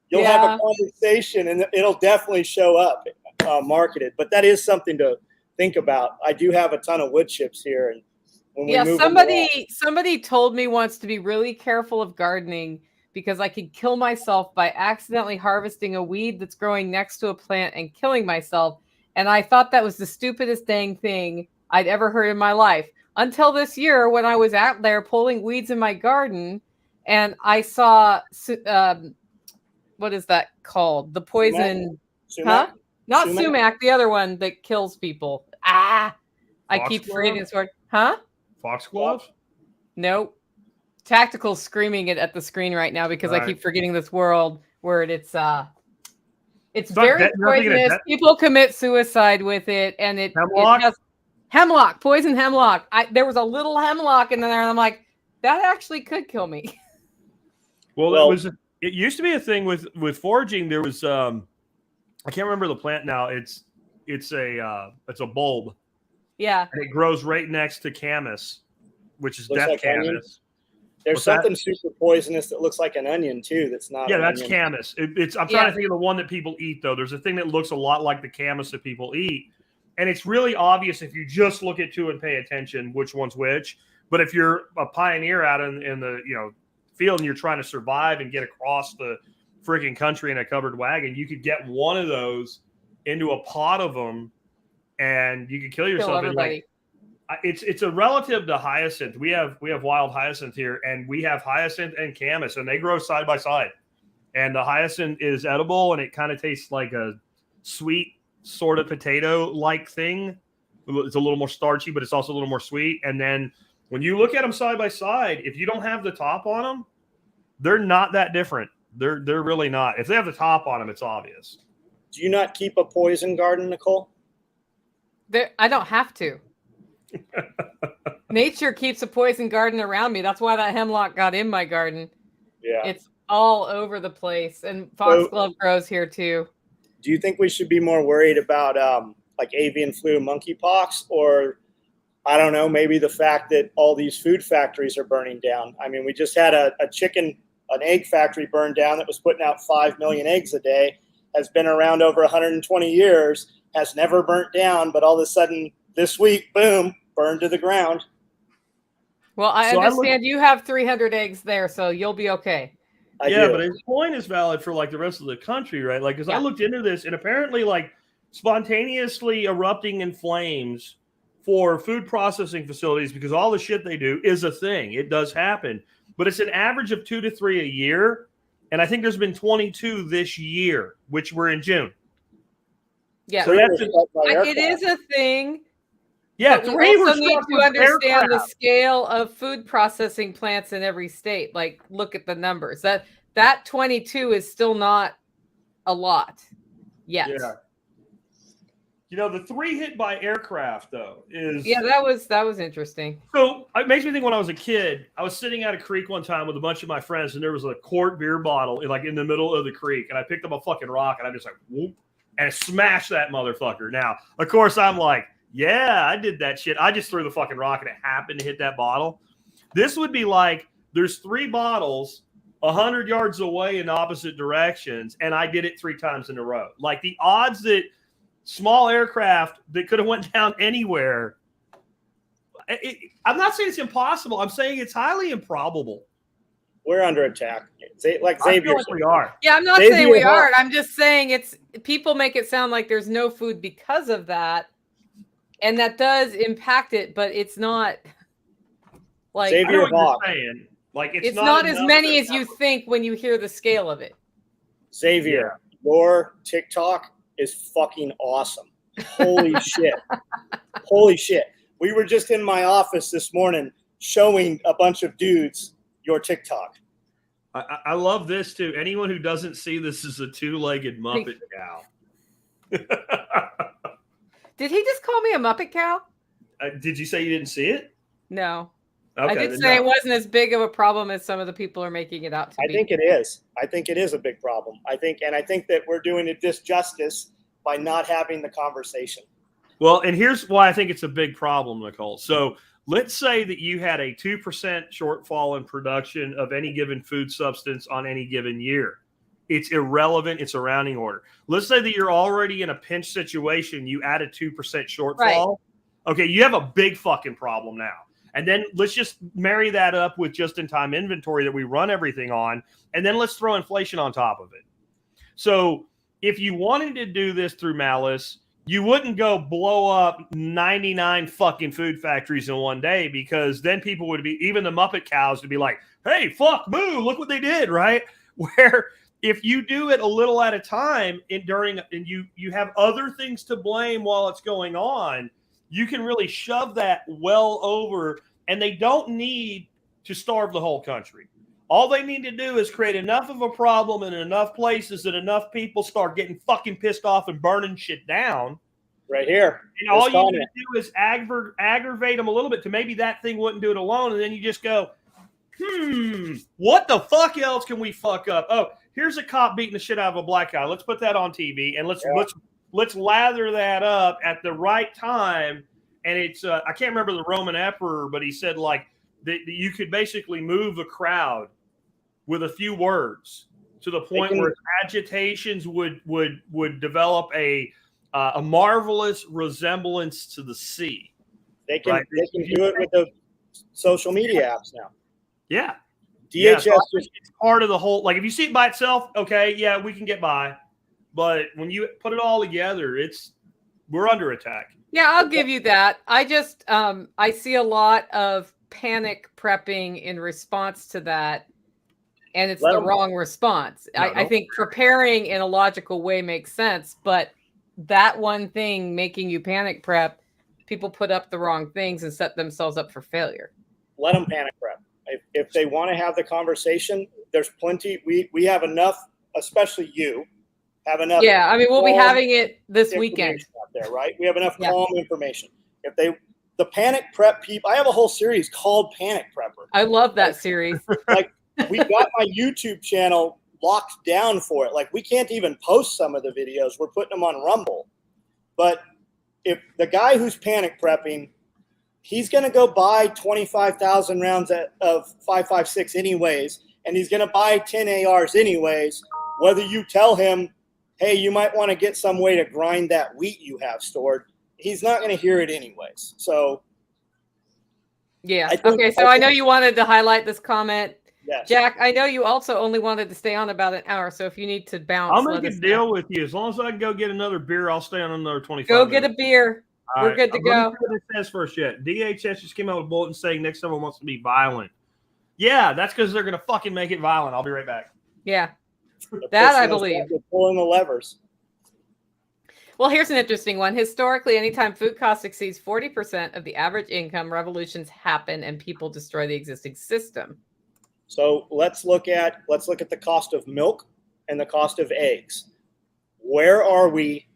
You'll have a conversation and it'll definitely show up marketed. But that is something to think about. I do have a ton of wood chips here. And when we move somebody told me once to be really careful of gardening because I could kill myself by accidentally harvesting a weed that's growing next to a plant and killing myself. And I thought that was the stupidest dang thing I'd ever heard in my life. Until this year when I was out there pulling weeds in my garden and I saw, what is that called? The poison, sumac? Not sumac, the other one that kills people. I keep forgetting this word. Foxglove? Nope. Tactical's screaming it at the screen right now because I keep forgetting this word. It's It's not very nothing in poisonous. it. People commit suicide with it, and it Hemlock? has hemlock, poison hemlock. There was a little hemlock in there, and I'm like, that actually could kill me. Well, it used to be a thing with foraging. There was I can't remember the plant now. It's a bulb. Yeah. And it grows right next to camas, which is Looks death like camas. onion. There's What's that? something super poisonous that looks like an onion too. That's not. Yeah, an that's onion. camas. I'm trying to think of the one that people eat though. There's a thing that looks a lot like the camas that people eat, and it's really obvious if you just look at two and pay attention which one's which. But if you're a pioneer out in the field and you're trying to survive and get across the freaking country in a covered wagon, you could get one of those into a pot of them, and you could kill yourself. It's a relative to hyacinth. We have wild hyacinth here, and we have hyacinth and camas, and they grow side by side. And the hyacinth is edible, and it kind of tastes like a sweet sort of potato-like thing. It's a little more starchy, but it's also a little more sweet. And then when you look at them side by side, if you don't have the top on them, they're not that different. They're really not. If they have the top on them, it's obvious. Do you not keep a poison garden, Nicole? I don't have to. Nature keeps a poison garden around me. That's why that hemlock got in my garden. Yeah. It's all over the place. And foxglove grows here too. Do you think we should be more worried about like avian flu, monkeypox, or I don't know, maybe the fact that all these food factories are burning down? I mean, we just had an egg factory burned down that was putting out 5 million eggs a day, has been around over 120 years, has never burnt down, but all of a sudden this week, boom, burned to the ground. Well, I understand you have 300 eggs there, so you'll be okay. But his point is valid for like the rest of the country, right? Like, because I looked into this, and apparently, like, spontaneously erupting in flames for food processing facilities, because all the shit they do is a thing. It does happen, but it's an average of 2 to 3 a year, and I think there's been 22 this year, which we're in June. Yeah, so it is a thing. Yeah, but we also need to understand the scale of food processing plants in every state. Like, look at the numbers. That 22 is still not a lot yet. Yeah. The 3 hit by aircraft though is that was interesting. So it makes me think when I was a kid, I was sitting at a creek one time with a bunch of my friends, and there was a quart beer bottle in the middle of the creek, and I picked up a fucking rock, and I just like whoop, and smashed that motherfucker. Now, of course, I'm like, yeah, I did that shit. I just threw the fucking rock, and it happened to hit that bottle. This would be like there's 3 bottles 100 yards away in opposite directions, and I did it 3 times in a row. Like, the odds that small aircraft that could have went down anywhere, I'm not saying it's impossible. I'm saying it's highly improbable. We're under attack. Like Xavier, like we are. Yeah, I'm not saying we aren't. I'm just saying people make it sound like there's no food because of that, and that does impact it, but it's not like Xavier saying. Like, it's not as many as you think when you hear the scale of it. Xavier, your TikTok is fucking awesome. Holy shit. Holy shit. We were just in my office this morning showing a bunch of dudes your TikTok. I love this too. Anyone who doesn't see this is a 2-legged Muppet cow. Did he just call me a Muppet cow? Did you say you didn't see it? No. Okay, I did say it wasn't as big of a problem as some of the people are making it out to be. I think it is. I think it is a big problem. I think that we're doing a disjustice by not having the conversation. Well, and here's why I think it's a big problem, Nicole. So let's say that you had a 2% shortfall in production of any given food substance on any given year. It's irrelevant. It's a rounding order. Let's say that you're already in a pinch situation. You add a 2% shortfall. Right. Okay, you have a big fucking problem now. And then let's just marry that up with just-in-time inventory that we run everything on, and then let's throw inflation on top of it. So if you wanted to do this through malice, you wouldn't go blow up 99 fucking food factories in one day, because then people would be, even the Muppet cows would be like, hey, fuck, boo, look what they did, right? Where if you do it a little at a time and you have other things to blame while it's going on, you can really shove that well over, and they don't need to starve the whole country. All they need to do is create enough of a problem in enough places that enough people start getting fucking pissed off and burning shit down. Right here. And all you need to do is aggravate them a little bit to maybe that thing wouldn't do it alone. And then you just go, what the fuck else can we fuck up? Oh, here's a cop beating the shit out of a black guy. Let's put that on TV and let's lather that up at the right time. And it's I can't remember the Roman emperor, but he said like that you could basically move a crowd with a few words to the point where agitations would develop a marvelous resemblance to the sea. They can do it with the social media apps now. Yeah. DHS it's part of the whole, like if you see it by itself, okay, yeah, we can get by. But when you put it all together, we're under attack. Yeah, I'll give you that. I just I see a lot of panic prepping in response to that. And it's the wrong response. I think preparing in a logical way makes sense, but that one thing making you panic prep, people put up the wrong things and set themselves up for failure. Let them panic prep. If they want to have the conversation, there's plenty. We have enough, especially you, have enough. Yeah, I mean, we'll be having it this weekend. Out there, right? We have enough calm information. If the panic prep people, I have a whole series called Panic Prepper. I love that series. Like we got my YouTube channel locked down for it. Like we can't even post some of the videos. We're putting them on Rumble. But if the guy who's panic prepping, he's going to go buy 25,000 rounds of 5.56 anyways, and he's going to buy 10 ARs anyways, whether you tell him, hey, you might want to get some way to grind that wheat you have stored, he's not going to hear it anyways. So, yeah. Okay, so I know you wanted to highlight this comment. Yes. Jack, I know you also only wanted to stay on about an hour, so if you need to bounce, I'll make a deal with you. As long as I can go get another beer, I'll stay on another 25 Go minutes. get a beer. All We're good to go. Let me see what it says first yet. DHS just came out with a bulletin saying next summer wants to be violent. Yeah, that's because they're going to fucking make it violent. I'll be right back. Yeah, that I believe. They're pulling the levers. Well, here's an interesting one. Historically, anytime food cost exceeds 40% of the average income, revolutions happen and people destroy the existing system. So let's look at the cost of milk and the cost of eggs. Where are we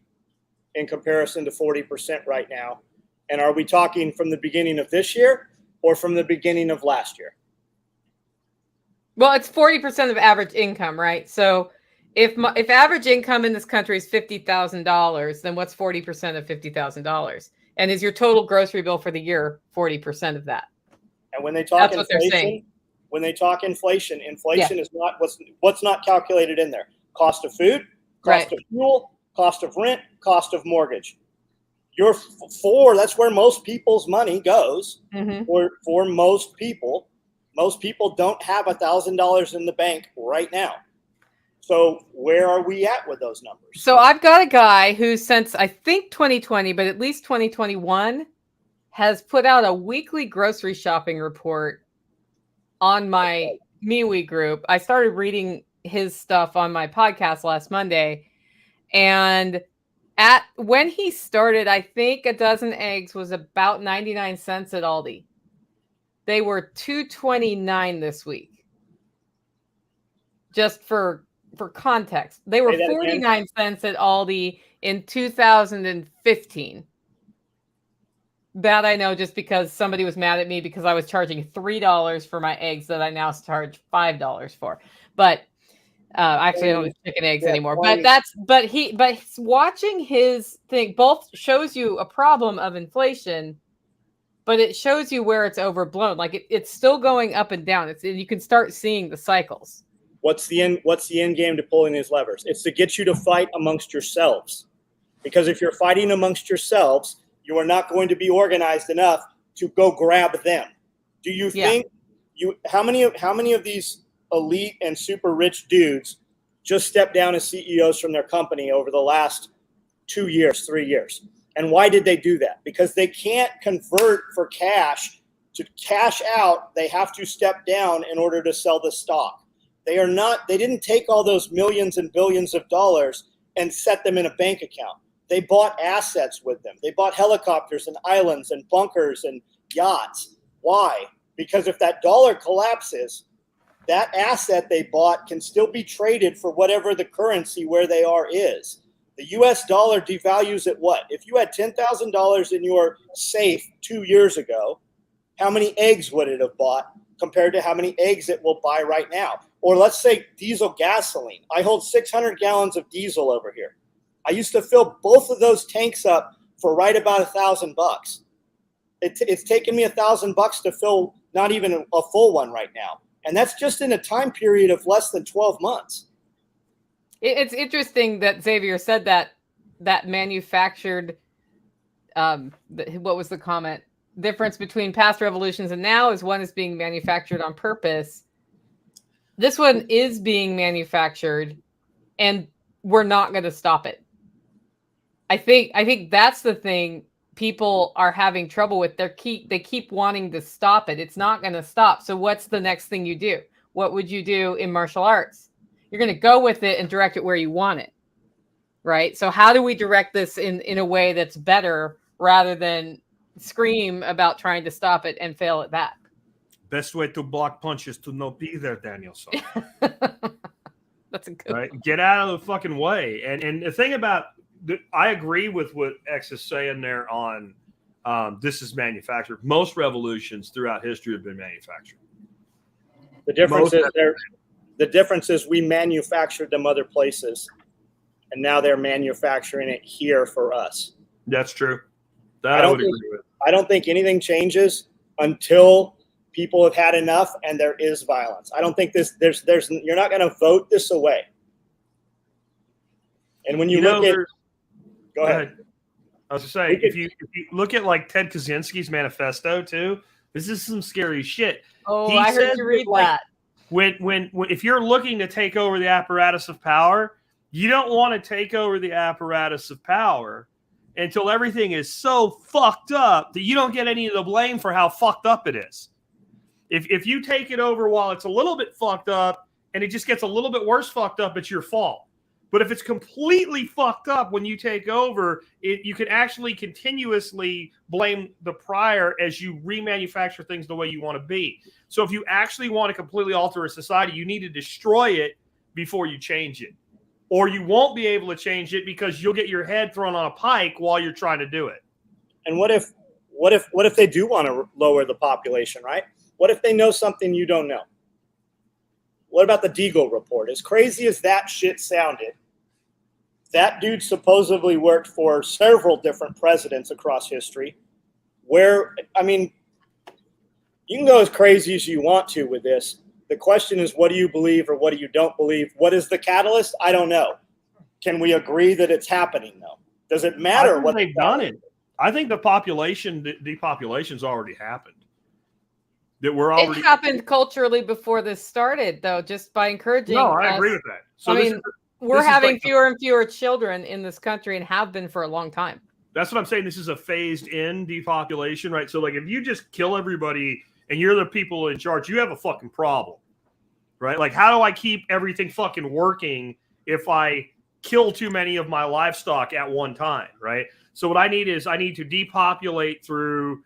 in comparison to 40% right now? And are we talking from the beginning of this year or from the beginning of last year? Well, it's 40% of average income, right? So if average income in this country is $50,000, then what's 40% of $50,000? And is your total grocery bill for the year 40% of that? And when they talk inflation, inflation is not what's not calculated in there. Cost of food, cost of fuel, cost of rent, cost of mortgage. That's where most people's money goes. Mm-hmm. For most people. Most people don't have $1,000 in the bank right now. So where are we at with those numbers? So I've got a guy who since I think 2020, but at least 2021, has put out a weekly grocery shopping report on my MeWe group. I started reading his stuff on my podcast last Monday. And when he started, I think a dozen eggs was about 99 cents at Aldi. They were $2.29 this week. Just for context, they were 49 cents at Aldi in 2015. That I know just because somebody was mad at me because I was charging $3 for my eggs that I now charge $5 for. But actually, I don't eat chicken eggs anymore. But watching his thing both shows you a problem of inflation. But it shows you where it's overblown. Like it's still going up and down. You can start seeing the cycles. What's the end game to pulling these levers? It's to get you to fight amongst yourselves. Because if you're fighting amongst yourselves, you are not going to be organized enough to go grab them. Do you think how many of these elite and super rich dudes just stepped down as CEOs from their company over the last 2 years, 3 years? And why did they do that? Because they can't convert for cash. To cash out, they have to step down in order to sell the stock. They didn't take all those millions and billions of dollars and set them in a bank account. They bought assets with them. They bought helicopters and islands and bunkers and yachts. Why? Because if that dollar collapses, that asset they bought can still be traded for whatever the currency where they are is. The US dollar devalues at what? If you had $10,000 in your safe 2 years ago, how many eggs would it have bought compared to how many eggs it will buy right now? Or let's say diesel gasoline. I hold 600 gallons of diesel over here. I used to fill both of those tanks up for right about $1,000. It's taken me $1,000 to fill not even a full one right now. And that's just in a time period of less than 12 months. It's interesting that Xavier said that manufactured, what was the comment? Difference between past revolutions and now is one is being manufactured on purpose. This one is being manufactured, and we're not going to stop it. I think that's the thing people are having trouble with. They keep wanting to stop it. It's not going to stop. So what's the next thing you do? What would you do in martial arts? You're going to go with it and direct it where you want it, right? So how do we direct this in a way that's better rather than scream about trying to stop it and fail at that? Best way to block punches to not be there, Danielson. That's a good right. Get out of the fucking way. And the thing about, I agree with what X is saying there on this is manufactured. Most revolutions throughout history have been manufactured. The difference is we manufactured them other places, and now they're manufacturing it here for us. That's true. That I would agree with. I don't think anything changes until people have had enough and there is violence. I don't think you're not going to vote this away. And when you look at, go ahead. I was just saying, if you look at like Ted Kaczynski's manifesto too, this is some scary shit. Oh, I heard you read that. When if you're looking to take over the apparatus of power, you don't want to take over the apparatus of power until everything is so fucked up that you don't get any of the blame for how fucked up it is. If you take it over while it's a little bit fucked up and it just gets a little bit worse fucked up, it's your fault. But if it's completely fucked up when you take over, you can actually continuously blame the prior as you remanufacture things the way you want to be. So if you actually want to completely alter a society, you need to destroy it before you change it. Or you won't be able to change it because you'll get your head thrown on a pike while you're trying to do it. And what if they do want to lower the population, right? What if they know something you don't know? What about the Deagle report? As crazy as that shit sounded, that dude supposedly worked for several different presidents across history. You can go as crazy as you want to with this. The question is, what do you believe or what do you don't believe? What is the catalyst? I don't know. Can we agree that it's happening, though? Does it matter what they've done it? I think the depopulation's already happened. It happened culturally before this started, though, just by encouraging. No, I agree with that. So we're having fewer and fewer children in this country and have been for a long time. That's what I'm saying. This is a phased in depopulation, right? So, like, if you just kill everybody and you're the people in charge, you have a fucking problem, right? Like, how do I keep everything fucking working if I kill too many of my livestock at one time, right? So what I need to depopulate through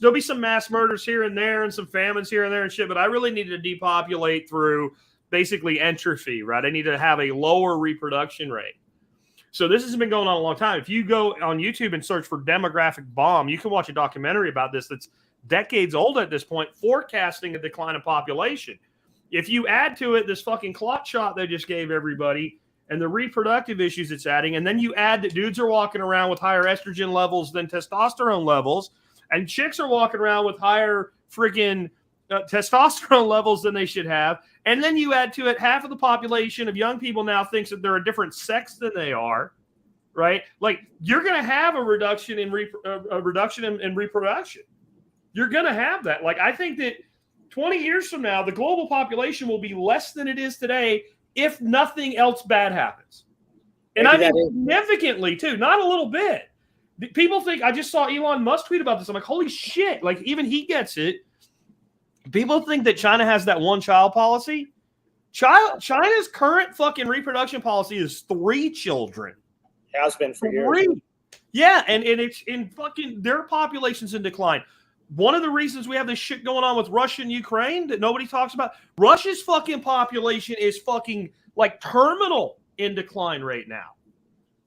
there'll be some mass murders here and there and some famines here and there and shit, but I really need to depopulate through basically entropy, right? I need to have a lower reproduction rate. So this has been going on a long time. If you go on YouTube and search for demographic bomb, you can watch a documentary about this that's decades old at this point, forecasting a decline in population. If you add to it this fucking clot shot they just gave everybody and the reproductive issues it's adding, and then you add that dudes are walking around with higher estrogen levels than testosterone levels, and chicks are walking around with higher friggin' testosterone levels than they should have. And then you add to it half of the population of young people now thinks that they're a different sex than they are, right? Like, you're going to have a reduction in reproduction. You're going to have that. Like, I think that 20 years from now, the global population will be less than it is today if nothing else bad happens. And I mean significantly, too, not a little bit. People think, I just saw Elon Musk tweet about this. I'm like, holy shit. Like, even he gets it. People think that China has that one-child policy. China's current fucking reproduction policy is 3 children. Has been for years. 3. Yeah, and it's in fucking, their population's in decline. one of the reasons we have this shit going on with Russia and Ukraine that nobody talks about, Russia's fucking population is fucking like terminal in decline right now.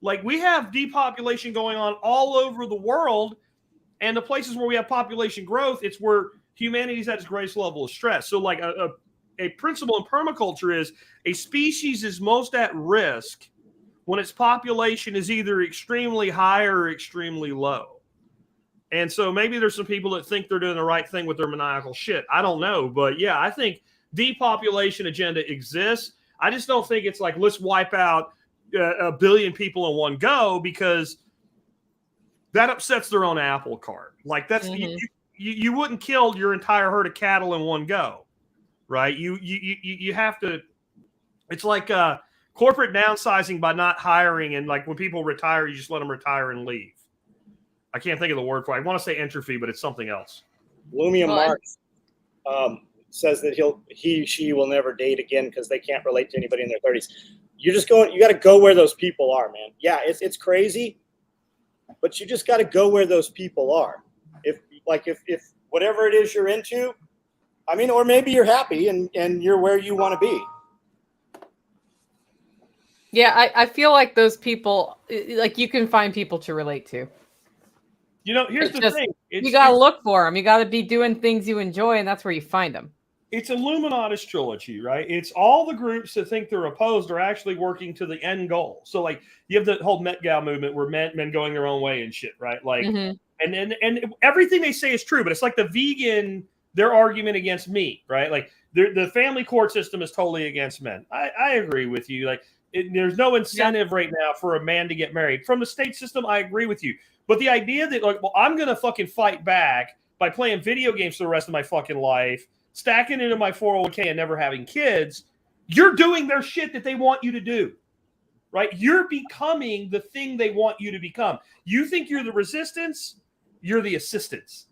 Like we have depopulation going on all over the world, and the places where we have population growth, it's where humanity's at its greatest level of stress. So like a principle in permaculture is a species is most at risk when its population is either extremely high or extremely low. And so maybe there's some people that think they're doing the right thing with their maniacal shit. I don't know. But yeah, I think depopulation agenda exists. I just don't think it's like, let's wipe out a billion people in one go, because that upsets their own apple cart. Like that's, you wouldn't kill your entire herd of cattle in one go, right? You have to, it's like corporate downsizing by not hiring. And like when people retire, you just let them retire and leave. I can't think of the word for it. I want to say entropy, but it's something else. Lumia Marx says that she will never date again because they can't relate to anybody in their 30s. You got to go where those people are, man. Yeah, it's crazy, but you just got to go where those people are. If whatever it is you're into, I mean, or maybe you're happy and you're where you want to be. Yeah, I feel like those people, like you can find people to relate to. You know, here's the thing. You got to look for them. You got to be doing things you enjoy, and that's where you find them. It's Illuminatus trilogy, right? It's all the groups that think they're opposed are actually working to the end goal. So, like, you have the whole Met Gal movement where men going their own way and shit, right? Like, and everything they say is true, but it's like the vegan, their argument against meat, right? Like, the family court system is totally against men. I agree with you. Like, there's no incentive right now for a man to get married. From the state system, I agree with you. But the idea that, like, well, I'm going to fucking fight back by playing video games for the rest of my fucking life, stacking into my 401k and never having kids, you're doing their shit that they want you to do, right? You're becoming the thing they want you to become. You think you're the resistance, you're the assistance.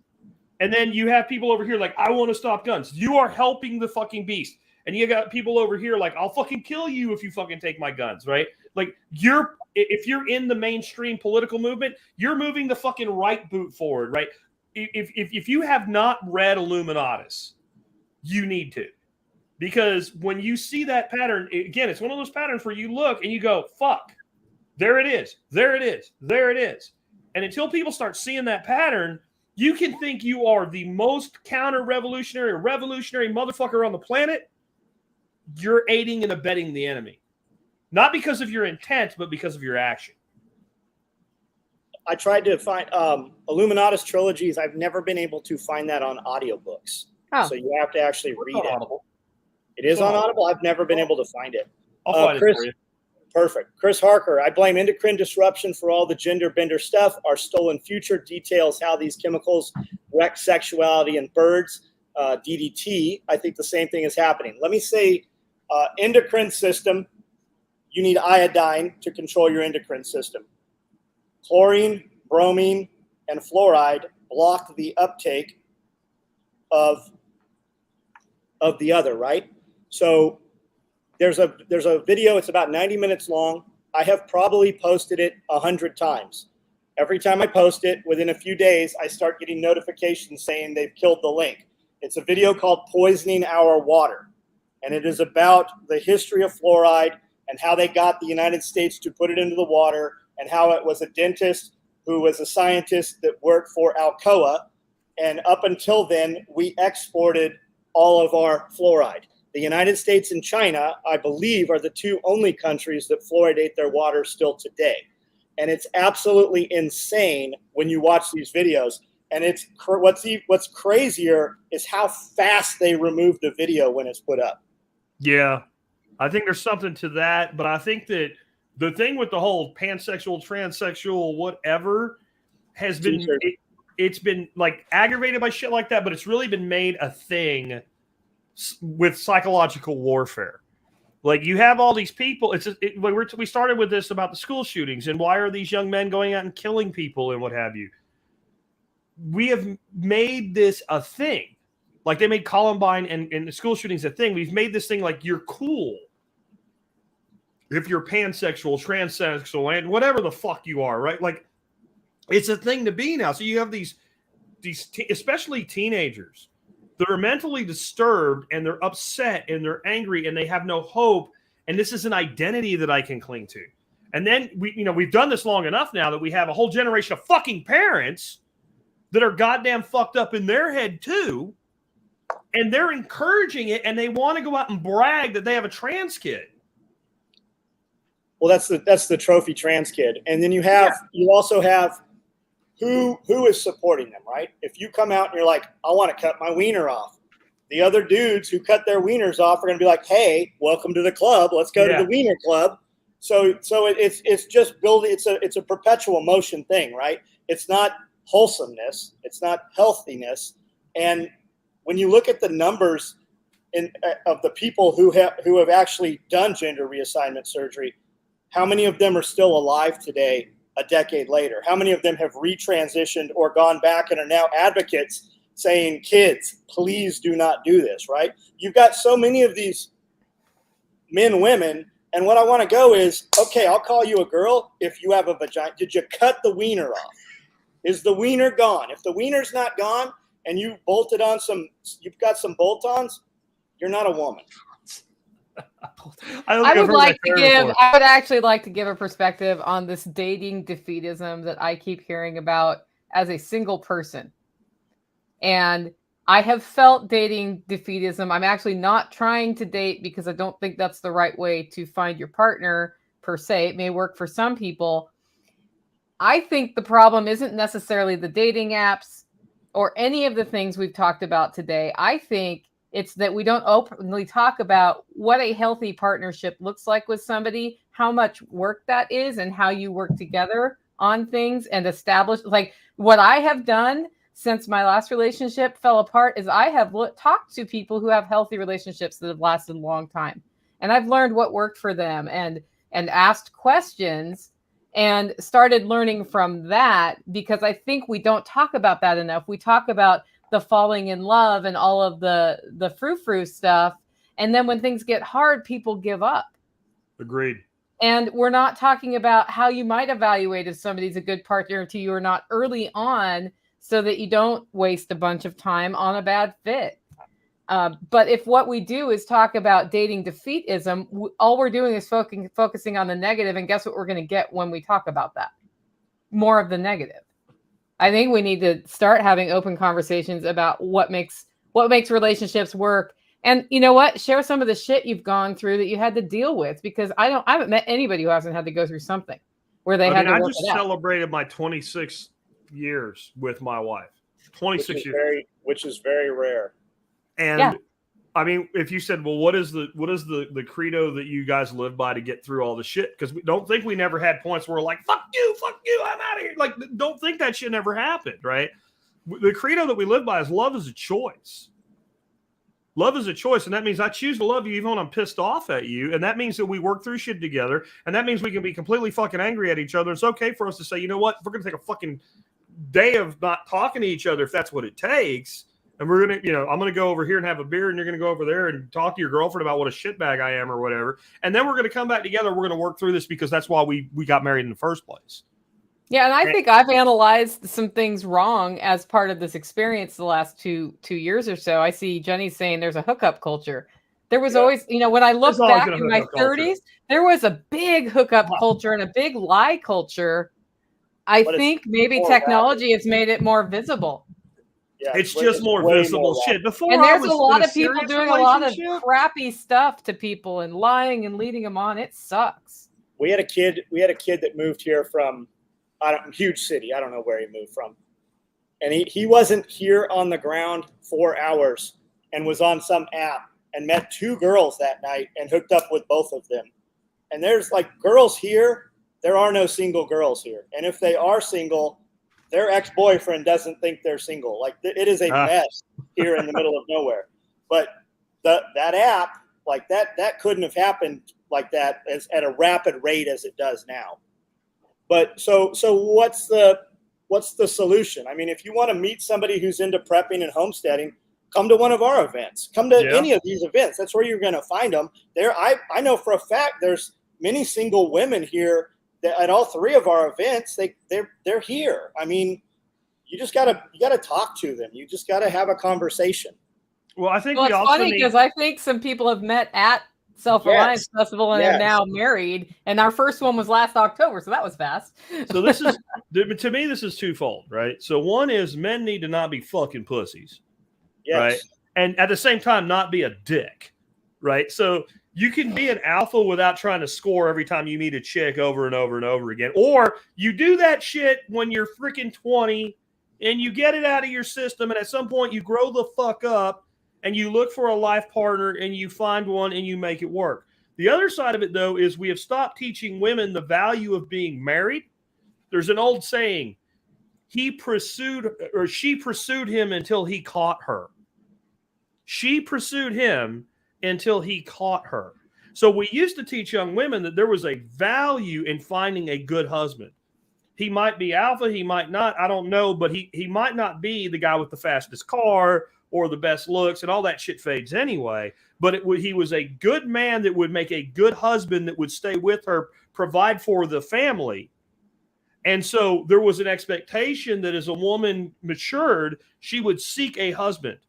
And then you have people over here like, I want to stop guns. You are helping the fucking beast. And you got people over here like, I'll fucking kill you if you fucking take my guns, right? Like, if you're in the mainstream political movement, you're moving the fucking right boot forward, right? If you have not read Illuminatus, you need to. Because when you see that pattern, again, it's one of those patterns where you look and you go, fuck, there it is, there it is, there it is. And until people start seeing that pattern, you can think you are the most counter-revolutionary or revolutionary motherfucker on the planet. You're aiding and abetting the enemy. Not because of your intent, but because of your action. I tried to find Illuminatus trilogies. I've never been able to find that on audiobooks. So you have to actually read it. Audible. It is on Audible. I've never been able to find it. I'll find it for you. Perfect. Chris Harker, I blame endocrine disruption for all the gender bender stuff. Our stolen future details how these chemicals wreck sexuality in birds. DDT, I think the same thing is happening. Let me say, endocrine system, you need iodine to control your endocrine system. Chlorine, bromine, and fluoride block the uptake of the other, right? So there's a video, it's about 90 minutes long. I have probably posted it 100 times. Every time I post it, within a few days, I start getting notifications saying they've killed the link. It's a video called Poisoning Our Water. And it is about the history of fluoride and how they got the United States to put it into the water, and how it was a dentist who was a scientist that worked for Alcoa. And up until then, we exported all of our fluoride. The United States and China, I believe, are the two only countries that fluoridate their water still today. And it's absolutely insane when you watch these videos. And it's what's crazier is how fast they remove the video when it's put up. Yeah, I think there's something to that. But I think that the thing with the whole pansexual, transsexual, whatever has been, it's been like aggravated by shit like that. But it's really been made a thing with psychological warfare. Like, you have all these people. We started with this about the school shootings and why are these young men going out and killing people and what have you. We have made this a thing. Like, they made Columbine and the school shootings a thing. We've made this thing like you're cool if you're pansexual, transsexual, and whatever the fuck you are, right? Like, it's a thing to be now. So you have these especially teenagers, they're mentally disturbed and they're upset and they're angry and they have no hope. And this is an identity that I can cling to. And then we've done this long enough now that we have a whole generation of fucking parents that are goddamn fucked up in their head too. And they're encouraging it and they want to go out and brag that they have a trans kid. Well, that's the trophy trans kid. And then you also have who is supporting them, right? If you come out and you're like, I want to cut my wiener off, the other dudes who cut their wieners off are going to be like, hey, welcome to the club. Let's go to the wiener club. So it's just building. It's a perpetual motion thing, right? It's not wholesomeness. It's not healthiness. And when you look at the numbers of the people who have actually done gender reassignment surgery, how many of them are still alive today, a decade later? How many of them have retransitioned or gone back and are now advocates saying, kids, please do not do this, right? You've got so many of these men, women, and what I want to go is, okay, I'll call you a girl if you have a vagina. Did you cut the wiener off? Is the wiener gone? If the wiener's not gone and you bolted on you've got some bolt-ons, you're not a woman. I would actually like to give a perspective on this dating defeatism that I keep hearing about as a single person. And I have felt dating defeatism. I'm actually not trying to date because I don't think that's the right way to find your partner per se. It may work for some people. I think the problem isn't necessarily the dating apps or any of the things we've talked about today. I think it's that we don't openly talk about what a healthy partnership looks like with somebody, how much work that is, and how you work together on things and establish, like what I have done since my last relationship fell apart is I have talked to people who have healthy relationships that have lasted a long time. And I've learned what worked for them and asked questions and started learning from that, because I think we don't talk about that enough. We talk about the falling in love and all of the frou-frou stuff. And then when things get hard, people give up. Agreed. And we're not talking about how you might evaluate if somebody's a good partner to you or not early on, so that you don't waste a bunch of time on a bad fit. But if what we do is talk about dating defeatism, all we're doing is focusing on the negative. And guess what we're going to get when we talk about that? More of the negative. I think we need to start having open conversations about what makes relationships work. And you know what? Share some of the shit you've gone through that you had to deal with, because I haven't met anybody who hasn't had to go through something where they had to work it out. I just celebrated my 26 years with my wife. 26 years. Which is very rare. And I mean, if you said, well, what is the credo that you guys live by to get through all the shit? Because we don't think we never had points where we're like, fuck you, I'm out of here. Like, don't think that shit never happened, right? The credo that we live by is love is a choice. Love is a choice, and that means I choose to love you even when I'm pissed off at you, and that means that we work through shit together, and that means we can be completely fucking angry at each other. It's okay for us to say, you know what, we're going to take a fucking day of not talking to each other if that's what it takes, and we're going to, I'm going to go over here and have a beer, and you're going to go over there and talk to your girlfriend about what a shitbag I am or whatever, and then we're going to come back together, we're going to work through this because that's why we got married in the first place. Yeah, and I think I've analyzed some things wrong as part of this experience the last two years or so. I see Jenny saying there's a hookup culture. There was always, when I look back in my 30s, there was a big hookup culture and a big lie culture. I think maybe technology has made it more visible. Yeah, it's just more visible shit. Before, and there's a lot of people doing a lot of crappy stuff to people and lying and leading them on. It sucks. We had a kid that moved here from huge city. I don't know where he moved from. And he wasn't here on the ground 4 hours and was on some app and met 2 girls that night and hooked up with both of them. And there's like girls here. There are no single girls here. And if they are single, their ex-boyfriend doesn't think they're single. Like it is a mess here in the middle of nowhere. But that app, like that couldn't have happened like that at a rapid rate as it does now. But so what's the solution? I mean, if you want to meet somebody who's into prepping and homesteading, come to one of our events. Come to any of these events. That's where you're going to find them. I know for a fact there's many single women here that at all 3 of our events. They're here. I mean, you gotta talk to them. You just gotta have a conversation. Well, I think Well, we it's also funny need. because I think some people have met at Self-reliance Festival and are Yes. now married. And our first one was last October, so that was fast. So this is, to me, this is twofold, right? So one is men need to not be fucking pussies, Yes. right? And at the same time, not be a dick, right? So you can be an alpha without trying to score every time you meet a chick over and over and over again. Or you do that shit when you're freaking 20 and you get it out of your system. And at some point you grow the fuck up and you look for a life partner and you find one and you make it work. The other side of it, though, is we have stopped teaching women the value of being married. There's an old saying, she pursued him until he caught her. She pursued him until he caught her. So we used to teach young women that there was a value in finding a good husband. He might be alpha, he might not, I don't know, but he might not be the guy with the fastest car or the best looks, and all that shit fades anyway. But he was a good man that would make a good husband that would stay with her, provide for the family. And so there was an expectation that as a woman matured, she would seek a husband.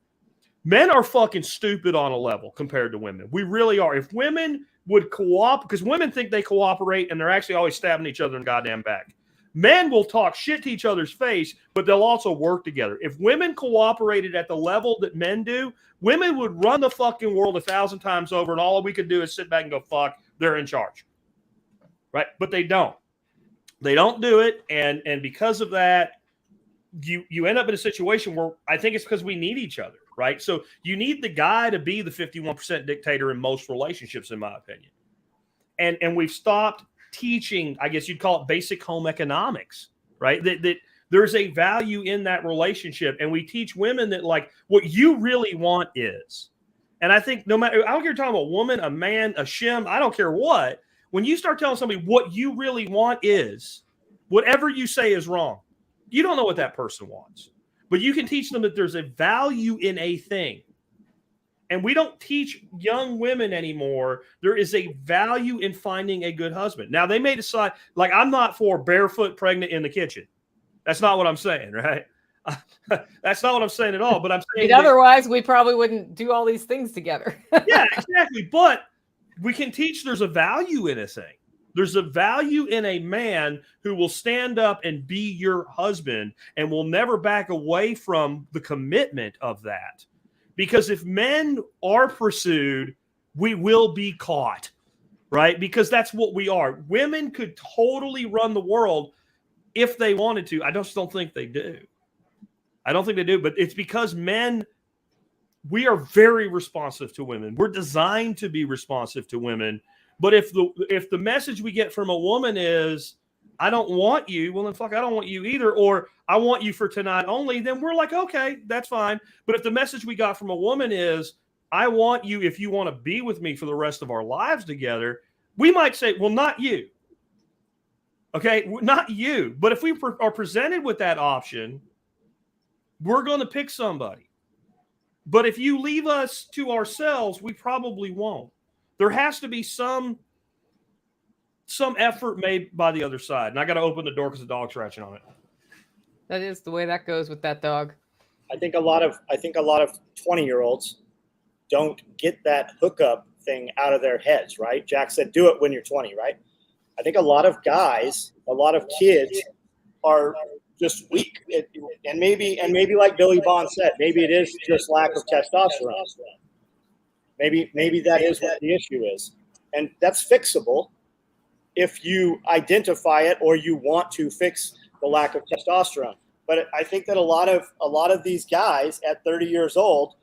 Men are fucking stupid on a level compared to women. We really are. If women would cooperate, because women think they cooperate and they're actually always stabbing each other in the goddamn back. Men will talk shit to each other's face, but they'll also work together. If women cooperated at the level that men do, women would run the fucking world 1,000 times over, and all we could do is sit back and go, fuck, they're in charge. Right? But they don't. They don't do it, and because of that, you end up in a situation where I think it's because we need each other, right? So you need the guy to be the 51% dictator in most relationships, in my opinion. And we've stopped teaching, I guess you'd call it basic home economics, right? That there's a value in that relationship, and we teach women that, like, what you really want is. And I think no matter, I don't care if you're talking about a woman, a man, a shim, I don't care what. When you start telling somebody what you really want is, whatever you say is wrong. You don't know what that person wants, but you can teach them that there's a value in a thing. And we don't teach young women anymore. There is a value in finding a good husband. Now, they may decide, like, I'm not for barefoot pregnant in the kitchen. That's not what I'm saying, right? That's not what I'm saying at all. But I'm saying otherwise, we probably wouldn't do all these things together. Yeah, exactly. But we can teach there's a value in a thing. There's a value in a man who will stand up and be your husband and will never back away from the commitment of that. Because if men are pursued, we will be caught, right? Because that's what we are. Women could totally run the world if they wanted to. I just don't think they do. I don't think they do, but it's because men, we are very responsive to women. We're designed to be responsive to women. But if the message we get from a woman is, I don't want you, well, then fuck, I don't want you either, or I want you for tonight only, then we're like, okay, that's fine. But if the message we got from a woman is, I want you if you want to be with me for the rest of our lives together, we might say, well, not you. Okay, not you. But if we are presented with that option, we're going to pick somebody. But if you leave us to ourselves, we probably won't. There has to be some effort made by the other side. And I got to open the door because the dog's scratching on it. That is the way that goes with that dog. I think a lot of 20-year-olds don't get that hookup thing out of their heads, right? Jack said, do it when you're 20, right? I think a lot of guys, a lot of kids are just weak. And maybe like Billy Bond said, maybe it is just lack of testosterone. Maybe that is what the issue is. And that's fixable if you identify it or you want to fix the lack of testosterone. But I think that a lot of these guys at 30 years old,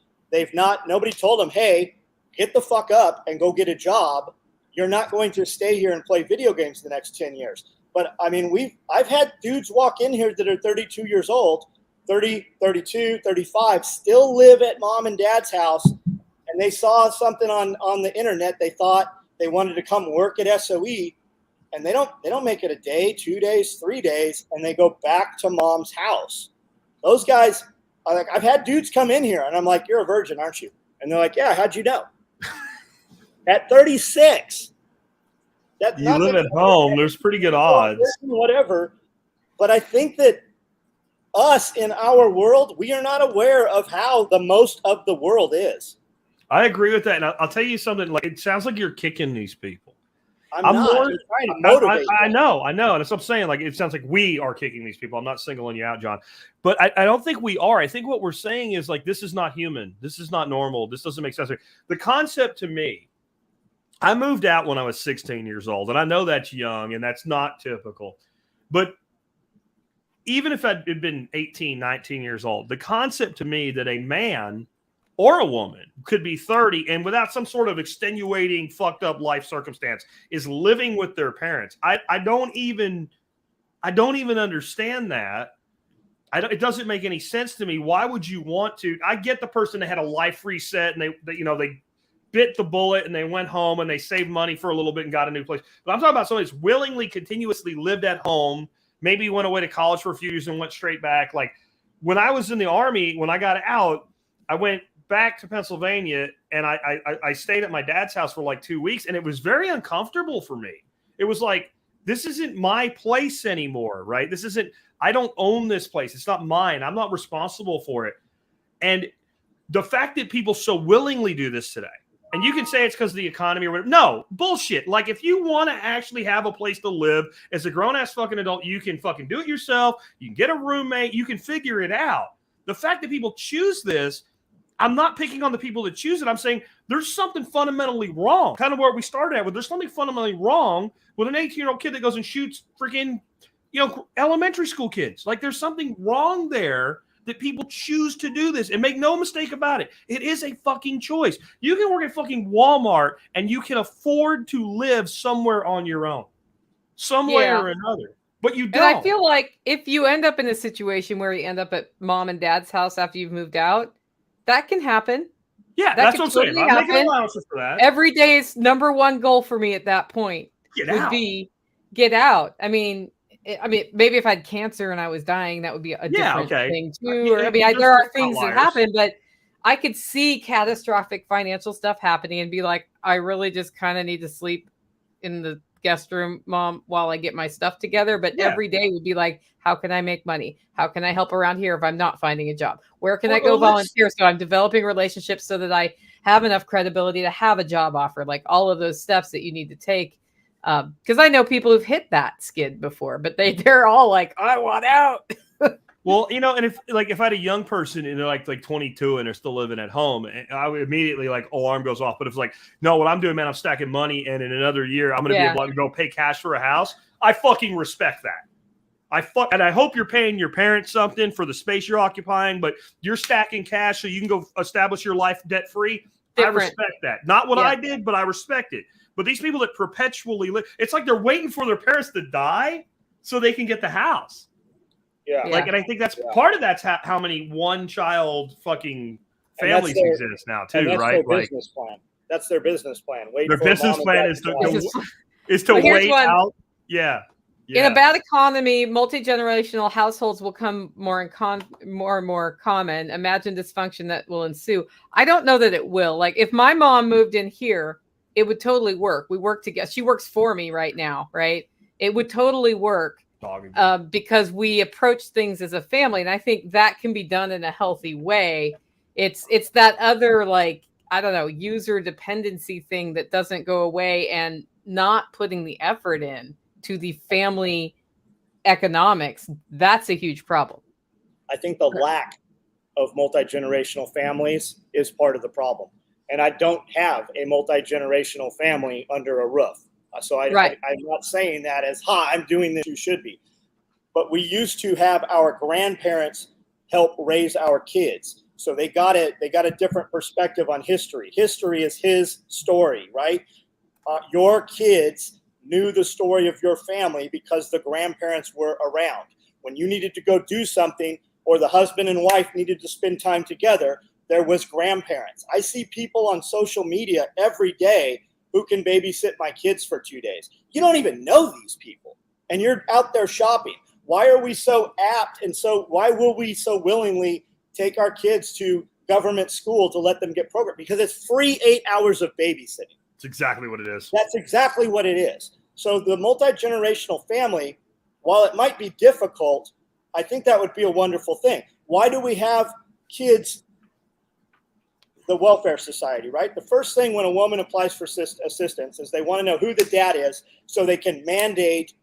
nobody told them, hey, get the fuck up and go get a job. You're not going to stay here and play video games the next 10 years. But I mean, I've had dudes walk in here that are 32 years old, 30, 32, 35, still live at mom and dad's house. And they saw something on the internet. They thought they wanted to come work at SOE, and they don't make it a day, 2 days, 3 days, and they go back to mom's house. Those guys are like, I've had dudes come in here, and I'm like, you're a virgin, aren't you? And they're like, yeah, how'd you know? At 36. You live at home. There's pretty good odds. Whatever. But I think that us in our world, we are not aware of how the most of the world is. I agree with that. And I'll tell you something, like, it sounds like you're kicking these people. I'm not. I'm trying to motivate I know. And that's what I'm saying. Like, it sounds like we are kicking these people. I'm not singling you out, John. But I don't think we are. I think what we're saying is, like, this is not human. This is not normal. This doesn't make sense. The concept to me, I moved out when I was 16 years old. And I know that's young and that's not typical. But even if I'd been 18, 19 years old, the concept to me that a man or a woman could be 30 and without some sort of extenuating, fucked up life circumstance is living with their parents. I don't even understand that. It doesn't make any sense to me. Why would you want to? I get the person that had a life reset and they bit the bullet and they went home and they saved money for a little bit and got a new place. But I'm talking about somebody who's willingly, continuously lived at home. Maybe went away to college for a few years and went straight back. Like, when I was in the Army, when I got out, I went back to Pennsylvania and I stayed at my dad's house for like 2 weeks, and it was very uncomfortable for me. It was like, this isn't my place anymore, right? I don't own this place. It's not mine. I'm not responsible for it. And the fact that people so willingly do this today, and you can say it's because of the economy or whatever. No, bullshit. Like, if you want to actually have a place to live as a grown-ass fucking adult, you can fucking do it yourself. You can get a roommate. You can figure it out. The fact that people choose this, I'm not picking on the people that choose it. I'm saying there's something fundamentally wrong. Kind of where we started at, there's something fundamentally wrong with an 18-year-old kid that goes and shoots freaking, elementary school kids. Like, there's something wrong there that people choose to do this. And make no mistake about it, it is a fucking choice. You can work at fucking Walmart and you can afford to live somewhere on your own, some way or another. But you don't. And I feel like if you end up in a situation where you end up at mom and dad's house after you've moved out, that can happen. Yeah, that's what I'm saying. I'm making allowances for that. Every day's number one goal for me at that point would be get out. I mean, maybe if I had cancer and I was dying, that would be a different thing too. There are things that happen, but I could see catastrophic financial stuff happening and be like, I really just kind of need to sleep in the guest room, Mom, while I get my stuff together. But every day would be like, how can I make money? How can I help around here if I'm not finding a job? Where can I go volunteer? So I'm developing relationships so that I have enough credibility to have a job offer, like all of those steps that you need to take. Because I know people who've hit that skid before, but they're all like, I want out. Well, and if I had a young person and they're like 22 and they're still living at home, I would immediately alarm goes off. But if it's like, no, what I'm doing, man, I'm stacking money, and in another year I'm going to be able to go pay cash for a house. I fucking respect that. And I hope you're paying your parents something for the space you're occupying, but you're stacking cash so you can go establish your life debt free. I respect that. Not what I did, but I respect it. But these people that perpetually live, it's like they're waiting for their parents to die so they can get the house. Yeah. And I think that's part of that's how many one-child fucking families exist now too, that's right? Their business plan. That's their business plan. Their business plan is to wait out. Yeah. In a bad economy, multi-generational households will come more and more common. Imagine dysfunction that will ensue. I don't know that it will. Like, if my mom moved in here, it would totally work. We work together. She works for me right now, right? It would totally work because we approach things as a family. And I think that can be done in a healthy way. It's that other, user dependency thing that doesn't go away, and not putting the effort in to the family economics. That's a huge problem. I think the lack of multi-generational families is part of the problem. And I don't have a multi-generational family under a roof. So I'm not saying that as, I'm doing this, you should be. But we used to have our grandparents help raise our kids. So they got a different perspective on history. History is his story, right? Your kids knew the story of your family because the grandparents were around. When you needed to go do something, or the husband and wife needed to spend time together, there was grandparents. I see people on social media every day who can babysit my kids for 2 days. You don't even know these people, and you're out there shopping. Why are we so apt, and why will we so willingly take our kids to government school to let them get programmed? Because it's free 8 hours of babysitting. That's exactly what it is. That's exactly what it is. So the multi-generational family, while it might be difficult, I think that would be a wonderful thing. Why do we have kids, the welfare society, right? The first thing when a woman applies for assistance is they want to know who the dad is so they can mandate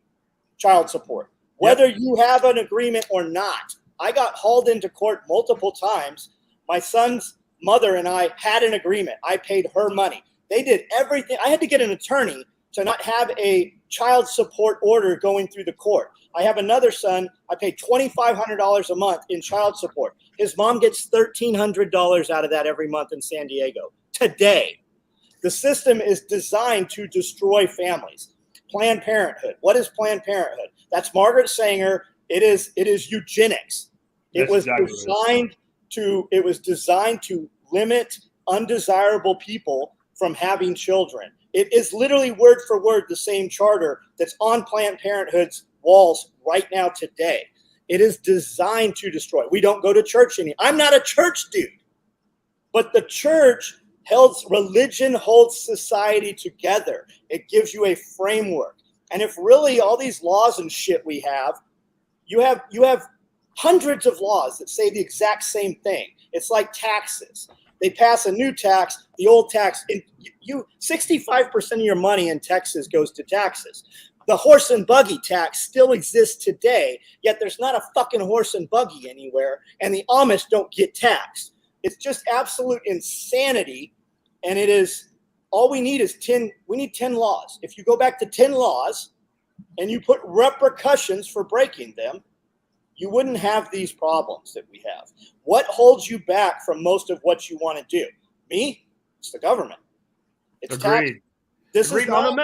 child support. Whether you have an agreement or not. I got hauled into court multiple times. My son's mother and I had an agreement. I paid her money. They did everything. I had to get an attorney to not have a child support order going through the court. I have another son. I pay $2,500 a month in child support. His mom gets $1,300 out of that every month in San Diego. Today, the system is designed to destroy families. Planned Parenthood. What is Planned Parenthood? That's Margaret Sanger. It is eugenics. It was designed to limit undesirable people from having children. It is literally word for word the same charter that's on Planned Parenthood's walls right now today. It is designed to destroy. We don't go to church anymore. I'm not a church dude, but the church religion holds society together. It gives you a framework. And if really all these laws and shit we have, you have hundreds of laws that say the exact same thing. It's like taxes. They pass a new tax, the old tax. 65% of your money in Texas goes to taxes. The horse and buggy tax still exists today, yet there's not a fucking horse and buggy anywhere, and the Amish don't get taxed. It's just absolute insanity, and it is all we need is 10. We need 10 laws. If you go back to 10 laws and you put repercussions for breaking them, you wouldn't have these problems that we have. What holds you back from most of what you want to do? Me? It's the government. It's Agreed. This Agreed. is not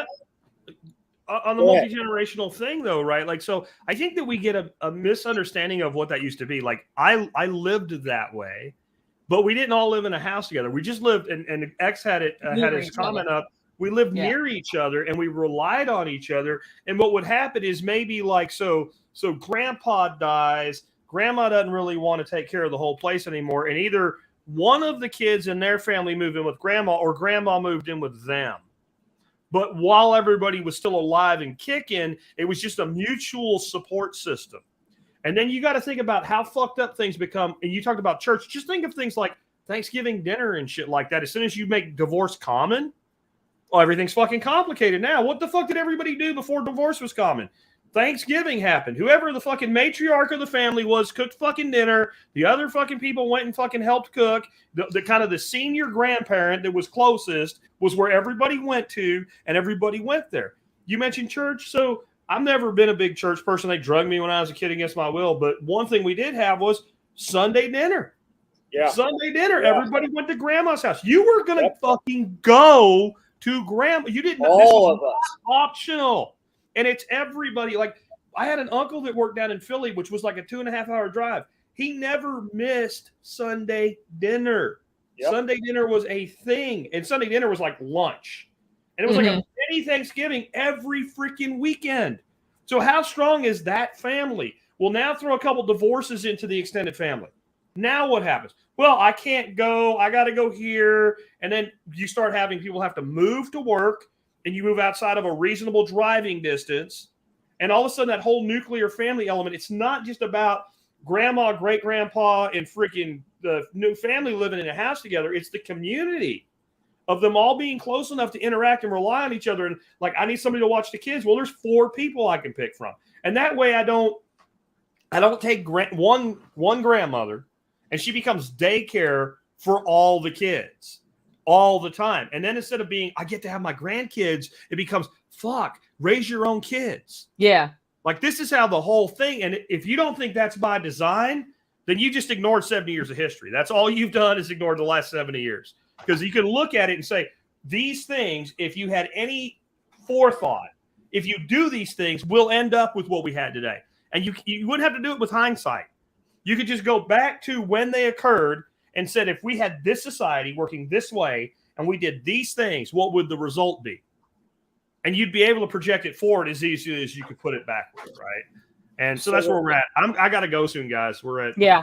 on the multi-generational thing, though, right? Like, so I think that we get a misunderstanding of what that used to be. Like, I lived that way, but we didn't all live in a house together. We just lived, and X had his comment up. We lived near each other, and we relied on each other. And what would happen is maybe like, so grandpa dies, grandma doesn't really want to take care of the whole place anymore, and either one of the kids in their family moved in with grandma, or grandma moved in with them. But while everybody was still alive and kicking, it was just a mutual support system. And then you got to think about how fucked up things become. And you talked about church. Just think of things like Thanksgiving dinner and shit like that. As soon as you make divorce common, well, everything's fucking complicated now. What the fuck did everybody do before divorce was common? Thanksgiving happened. Whoever the fucking matriarch of the family was cooked fucking dinner. The other fucking people went and fucking helped cook. The kind of the senior grandparent that was closest was where everybody went to, and everybody went there. You mentioned church. So I've never been a big church person. They drugged me when I was a kid against my will. But one thing we did have was Sunday dinner. Yeah. Sunday dinner. Yeah. Everybody went to grandma's house. You were going to fucking go to grandma. You didn't. All of us. Optional. And it's everybody. Like, I had an uncle that worked down in Philly, which was like a 2.5-hour drive. He never missed Sunday dinner. Yep. Sunday dinner was a thing. And Sunday dinner was like lunch. And it was like a mini Thanksgiving every freaking weekend. So how strong is that family? Well, now throw a couple divorces into the extended family. Now what happens? Well, I can't go. I got to go here. And then you start having people have to move to work. And you move outside of a reasonable driving distance, and all of a sudden that whole nuclear family element, it's not just about grandma, great-grandpa, and freaking the new family living in a house together. It's the community of them all being close enough to interact and rely on each other. And like, I need somebody to watch the kids. Well, there's 4 people I can pick from. And that way I don't take one grandmother and she becomes daycare for all the kids. All the time. And then instead of being, I get to have my grandkids, it becomes, fuck, raise your own kids. Yeah. Like, this is how the whole thing, and if you don't think that's by design, then you just ignored 70 years of history. That's all you've done is ignored the last 70 years. Because you can look at it and say, these things, if you had any forethought, if you do these things, we'll end up with what we had today. And you wouldn't have to do it with hindsight. You could just go back to when they occurred and said, if we had this society working this way and we did these things, what would the result be? And you'd be able to project it forward as easily as you could put it backward, right? And so that's where we're at. I got to go soon, guys. We're at. Yeah.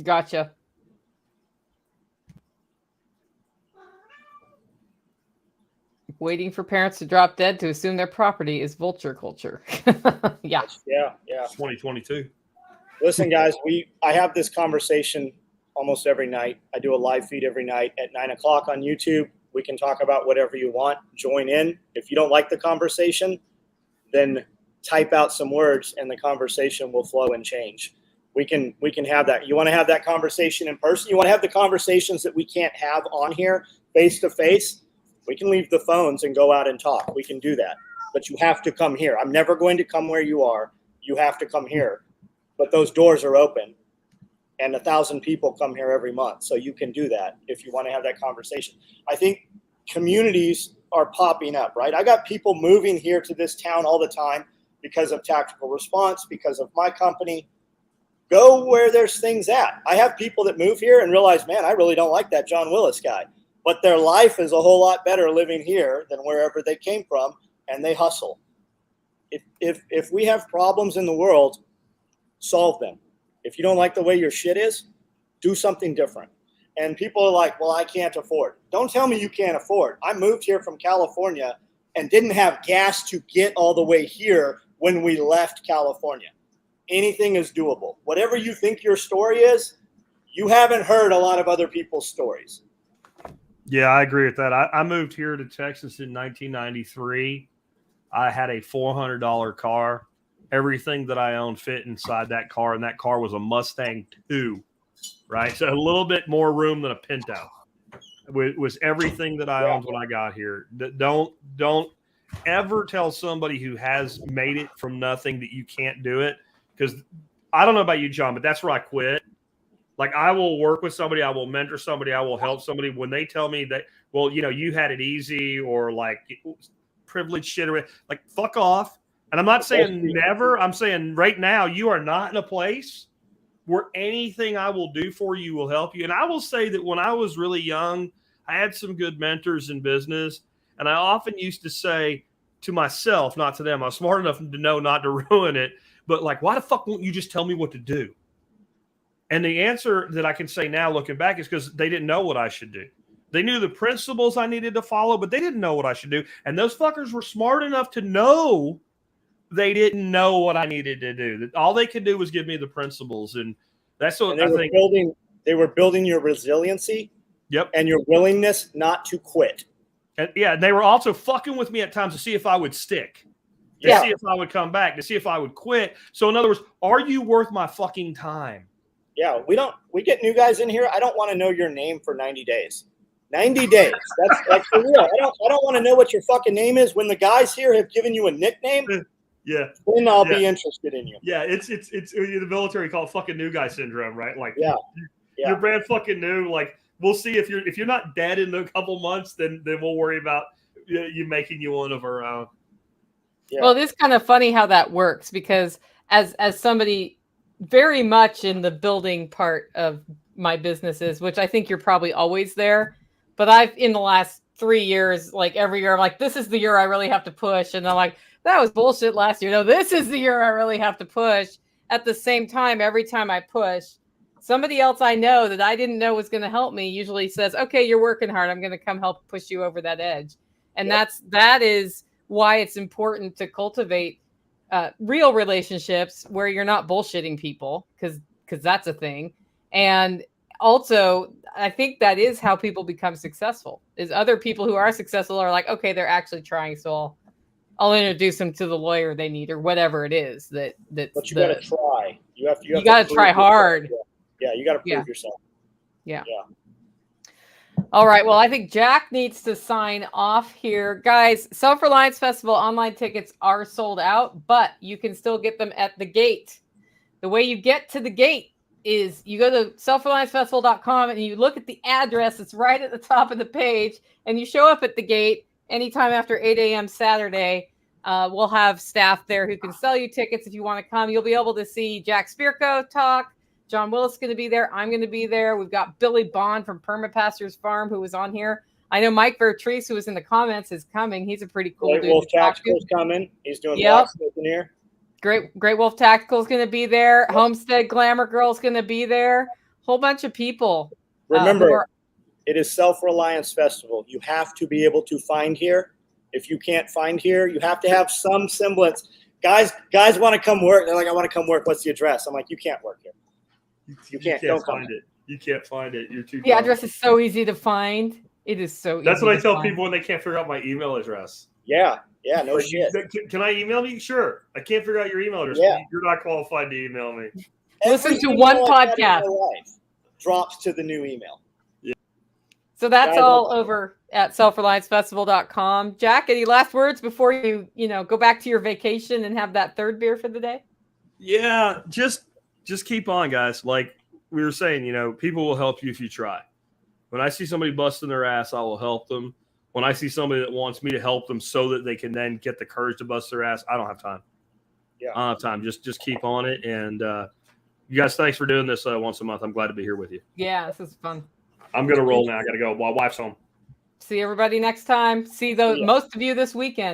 Gotcha. Waiting for parents to drop dead to assume their property is vulture culture. Yeah. Yeah. 2022. Listen, guys, I have this conversation almost every night. I do a live feed every night at 9:00 on YouTube. We can talk about whatever you want. Join in. If you don't like the conversation, then type out some words and the conversation will flow and change. We can have that. You want to have that conversation in person? You want to have the conversations that we can't have on here face to face? We can leave the phones and go out and talk. We can do that. But you have to come here. I'm never going to come where you are. You have to come here. But those doors are open. And 1,000 people come here every month. So you can do that if you want to have that conversation. I think communities are popping up, right? I got people moving here to this town all the time because of tactical response, because of my company. Go where there's things at. I have people that move here and realize, man, I really don't like that John Willis guy. But their life is a whole lot better living here than wherever they came from, and they hustle. If we have problems in the world, solve them. If you don't like the way your shit is, do something different. And people are like, well, I can't afford. Don't tell me you can't afford. I moved here from California and didn't have gas to get all the way here when we left California. Anything is doable. Whatever you think your story is, you haven't heard a lot of other people's stories. Yeah, I agree with that. I moved here to Texas in 1993. I had a $400 car. Everything that I owned fit inside that car, and that car was a Mustang 2, right? So a little bit more room than a Pinto. It was everything that I owned when I got here. Don't ever tell somebody who has made it from nothing that you can't do it, because I don't know about you, John, but that's where I quit. Like, I will work with somebody, I will mentor somebody, I will help somebody when they tell me that, well, you know, you had it easy or like privileged shit, or like, fuck off. And I'm not saying never. I'm saying right now you are not in a place where anything I will do for you will help you. And I will say that when I was really young, I had some good mentors in business. And I often used to say to myself, not to them, I was smart enough to know not to ruin it, but like, why the fuck won't you just tell me what to do? And the answer that I can say now looking back is because they didn't know what I should do. They knew the principles I needed to follow, but they didn't know what I should do. And those fuckers were smart enough to know they didn't know what I needed to do. All they could do was give me the principles. And that's what I think. They were building your resiliency. Yep. And your willingness not to quit. And yeah, they were also fucking with me at times to see if I would stick, to see if I would come back, to see if I would quit. So in other words, are you worth my fucking time? Yeah, we get new guys in here. I don't want to know your name for 90 days. 90 days. That's like for real. I don't want to know what your fucking name is. When the guys here have given you a nickname, then I'll be interested in you. Yeah, it's the military call it fucking new guy syndrome, right? Like you're brand fucking new. Like, we'll see if you're not dead in a couple months, then we'll worry about you making you one of our own. Yeah. Well, it is kind of funny how that works, because as somebody very much in the building part of my businesses, which I think you're probably always there, but I've in the last 3 years, like every year, I'm like, this is the year I really have to push, and I'm like, that was bullshit last year. No, this is the year I really have to push. At the same time, every time I push, somebody else I know that I didn't know was going to help me usually says, okay, you're working hard. I'm going to come help push you over that edge. And that is why it's important to cultivate real relationships where you're not bullshitting people, because that's a thing. And also, I think that is how people become successful, is other people who are successful are like, okay, they're actually trying. So I'll introduce them to the lawyer they need, or whatever it is that. But you got to try. You got to try hard. Yeah, you got to prove yourself. Yeah. All right. Well, I think Jack needs to sign off here. Guys, Self-Reliance Festival online tickets are sold out, but you can still get them at the gate. The way you get to the gate is you go to selfreliancefestival.com and you look at the address. It's right at the top of the page, and you show up at the gate anytime after 8 a.m. Saturday. We'll have staff there who can sell you tickets if you want to come. You'll be able to see Jack Spirko talk. John Willis is going to be there. I'm going to be there. We've got Billy Bond from Permapastures Farm, who was on here. I know Mike Vertrice, who was in the comments, is coming. He's a pretty cool dude. Great Wolf Tactical's coming. He's doing blacksmith in here. Great Wolf Tactical is going to be there. Yep. Homestead Glamour Girl is going to be there. Whole bunch of people. Remember, it is Self-Reliance Festival. You have to be able to find here. If you can't find here, you have to have some semblance. Guys want to come work. They're like, I want to come work. What's the address? I'm like, you can't work here. You can't find it. You can't find it. You're too. The address is so easy to find. It is so. That's easy what I to tell find. people when they can't figure out my email address. Yeah, no Like, shit. Can I email you? Sure. I can't figure out your email address. Yeah. You're not qualified to email me. Listen to Every one email I've had in podcast. my life drops to the new email. So that's Guys, all over at self-reliancefestival.com. Jack, any last words before you go back to your vacation and have that third beer for the day? Yeah, just keep on, guys. Like we were saying, people will help you if you try. When I see somebody busting their ass, I will help them. When I see somebody that wants me to help them so that they can then get the courage to bust their ass, I don't have time. Yeah. I don't have time. Just keep on it. And you guys, thanks for doing this once a month. I'm glad to be here with you. Yeah, this is fun. I'm going to roll now. I got to go. My wife's home. See everybody next time. See most of you this weekend.